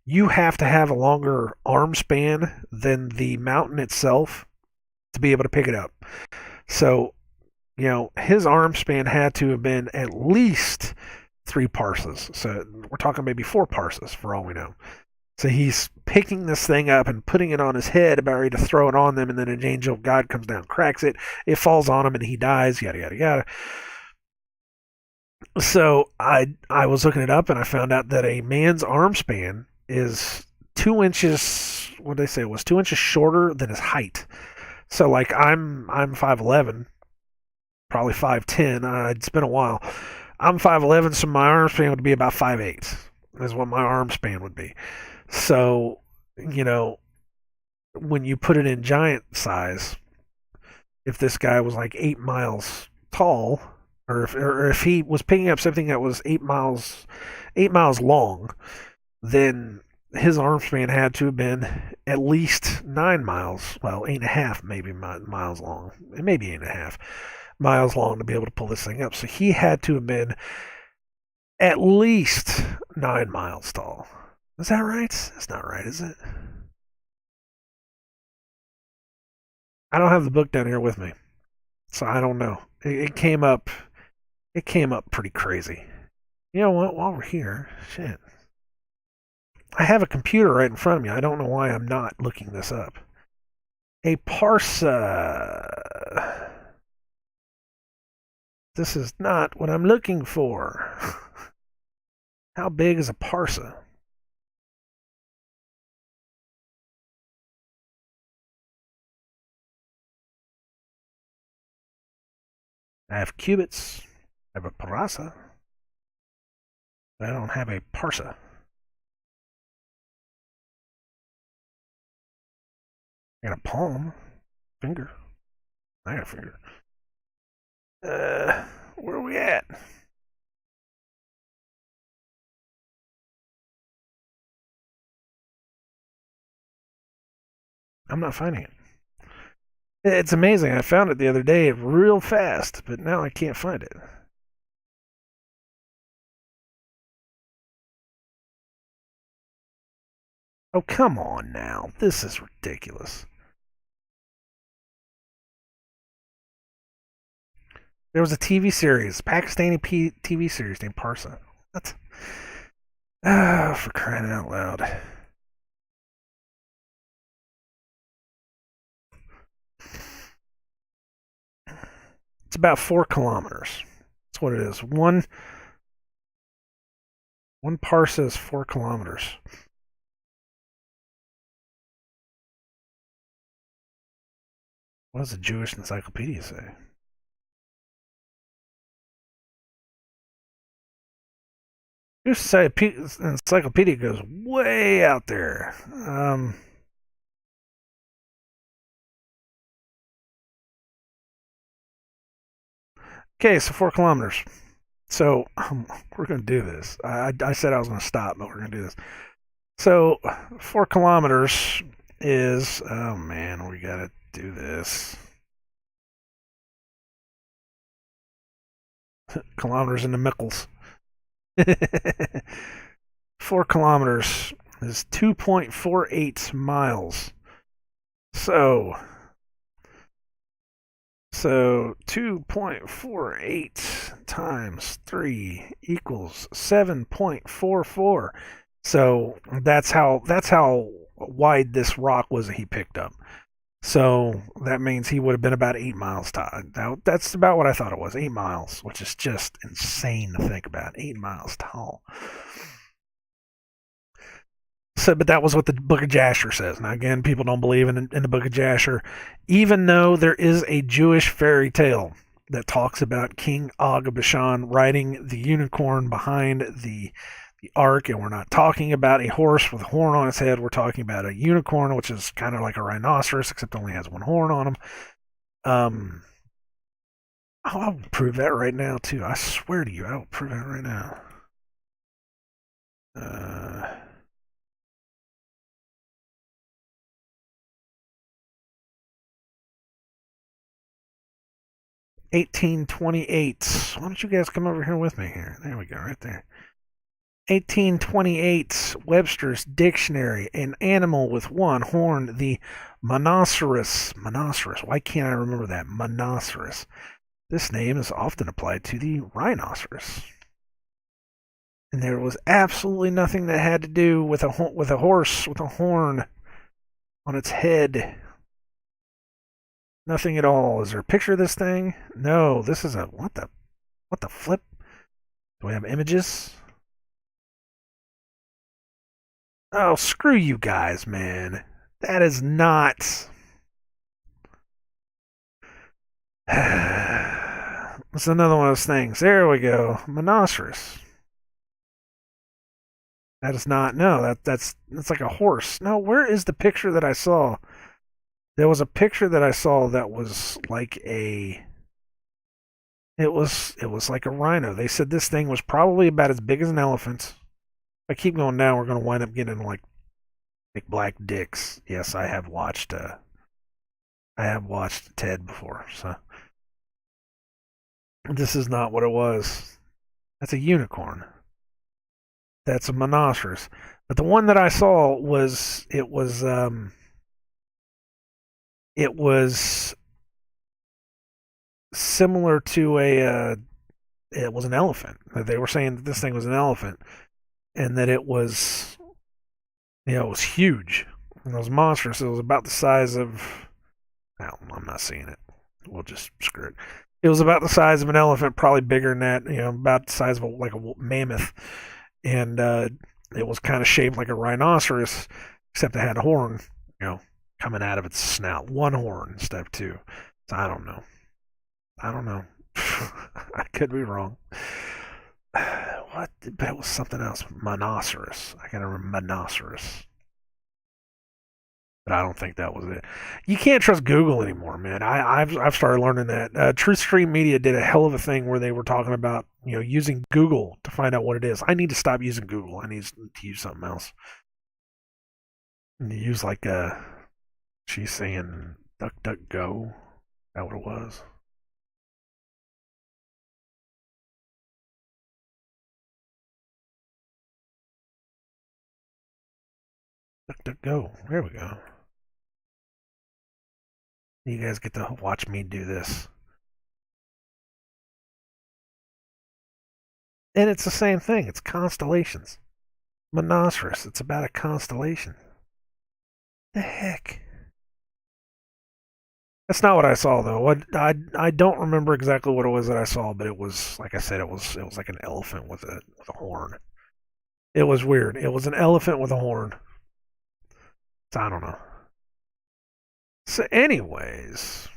[SPEAKER 1] you have to have a longer arm span than the mountain itself to be able to pick it up. So his arm span had to have been at least 3 parses. So we're talking maybe 4 parses for all we know. So he's picking this thing up and putting it on his head, about ready to throw it on them, and then an angel of God comes down, cracks it, it falls on him, and he dies, yada, yada, yada. So I was looking it up, and I found out that a man's arm span is 2 inches, what did they say? It was 2 inches shorter than his height. So, like, I'm 5'11", probably 5'10". It's been a while. I'm 5'11", so my arm span would be about 5'8", is what my arm span would be. So, when you put it in giant size, if this guy was like 8 miles tall, or if he was picking up something that was 8 miles long, then his arm span had to have been at least 9 miles, well, 8.5 maybe miles long, maybe 8.5 miles long to be able to pull this thing up. So he had to have been at least 9 miles tall. Is that right? That's not right, is it? I don't have the book down here with me, so I don't know. It came up. It came up pretty crazy. You know what? While we're here, shit, I have a computer right in front of me. I don't know why I'm not looking this up. A parsa. This is not what I'm looking for. How big is a parsa? I have cubits. I have a parasa. But I don't have a parsa. I got a palm. Finger. I got a finger. Where are we at? I'm not finding it. It's amazing. I found it the other day real fast, but now I can't find it. Oh, come on now. This is ridiculous. There was a TV series, Pakistani TV series named Parsa. What? Ah, for crying out loud. It's about 4 kilometers. That's what it is. One parsa is 4 kilometers. What does the Jewish encyclopedia say? Jewish encyclopedia goes way out there. Okay, so 4 kilometers. So we're going to do this. I said I was going to stop, but we're going to do this. So 4 kilometers is, oh man, we got to do this. Kilometers into Mickles. 4 kilometers is 2.48 miles. So 2.48 times 3 equals 7.44. So that's how wide this rock was that he picked up. So that means he would have been about 8 miles tall. Now, that's about what I thought it was, 8 miles, which is just insane to think about. 8 miles tall. So, but that was what the Book of Jasher says. Now, again, people don't believe in the Book of Jasher, even though there is a Jewish fairy tale that talks about King Og of Bashan riding the unicorn behind the the ark, and we're not talking about a horse with a horn on its head. We're talking about a unicorn, which is kind of like a rhinoceros, except only has one horn on him. Um, I'll prove that right now too. I swear to you, I will prove that right now. Uh, 1828. Why don't you guys come over here with me here? There we go, right there. 1828, Webster's Dictionary, an animal with one horn, the monoceros. Monoceros. Why can't I remember that? Monoceros. This name is often applied to the rhinoceros. And there was absolutely nothing that had to do with a horse with a horn on its head. Nothing at all. Is there a picture of this thing? No, this is a what the flip? Do we have images? Oh, screw you guys, man. That is not. It's another one of those things. There we go. Monoceros. That is not. No, that's like a horse. No, where is the picture that I saw? There was a picture that I saw that was like a. It was like a rhino. They said this thing was probably about as big as an elephant. If I keep going down, we're going to wind up getting like big black dicks. Yes, I have watched. I have watched Ted before, so this is not what it was. That's a unicorn. That's a monoceros. But the one that I saw was it was similar to a it was an elephant. They were saying that this thing was an elephant, and that it was it was huge. And it was monstrous. It was about the size of. No, I'm not seeing it. We'll just screw it. It was about the size of an elephant, probably bigger than that. About the size of a mammoth, and it was kind of shaped like a rhinoceros, except it had a horn, coming out of its snout. One horn instead of two. So I don't know. I don't know. I could be wrong. What? But it was something else. Monoceros. I gotta remember monoceros. But I don't think that was it. You can't trust Google anymore, man. I've started learning that. Truth Stream Media did a hell of a thing where they were talking about using Google to find out what it is. I need to stop using Google. I need to use something else. And use like she's saying DuckDuckGo. Is that what it was? DuckDuckGo. There we go. You guys get to watch me do this. And it's the same thing. It's constellations. Monoceros. It's about a constellation. The heck? That's not what I saw though. I don't remember exactly what it was that I saw, but it was like I said, it was like an elephant with a horn. It was weird. It was an elephant with a horn. So I don't know. So, anyways,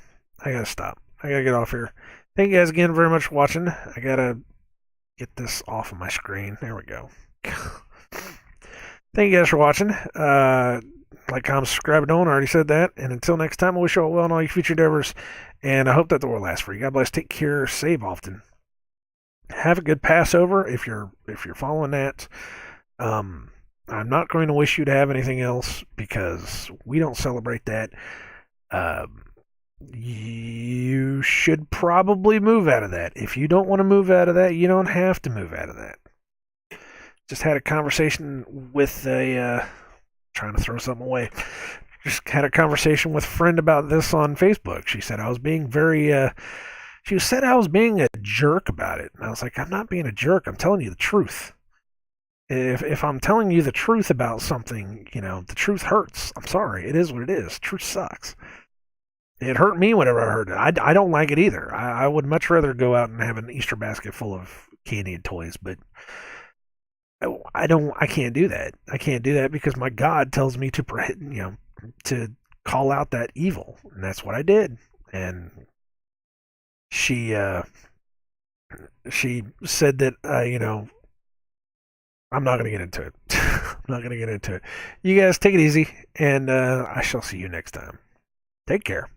[SPEAKER 1] I gotta stop. I gotta get off here. Thank you guys again very much for watching. I gotta get this off of my screen. There we go. Thank you guys for watching. Like, comment, subscribe, don't. I already said that. And until next time, I wish you all well in all your future endeavors. And I hope that the world lasts for you. God bless. Take care. Save often. Have a good Passover if you're following that. I'm not going to wish you to have anything else because we don't celebrate that. You should probably move out of that. If you don't want to move out of that, you don't have to move out of that. Just had a conversation with trying to throw something away. Just had a conversation with a friend about this on Facebook. She said I was being she said I was being a jerk about it. And I was like, I'm not being a jerk. I'm telling you the truth. If I'm telling you the truth about something, the truth hurts. I'm sorry. It is what it is. Truth sucks. It hurt me whenever I heard it. I don't like it either. I would much rather go out and have an Easter basket full of candy and toys, but I can't do that. I can't do that because my God tells me to call out that evil, and that's what I did. And she said that I'm not going to get into it. I'm not going to get into it. You guys take it easy, and I shall see you next time. Take care.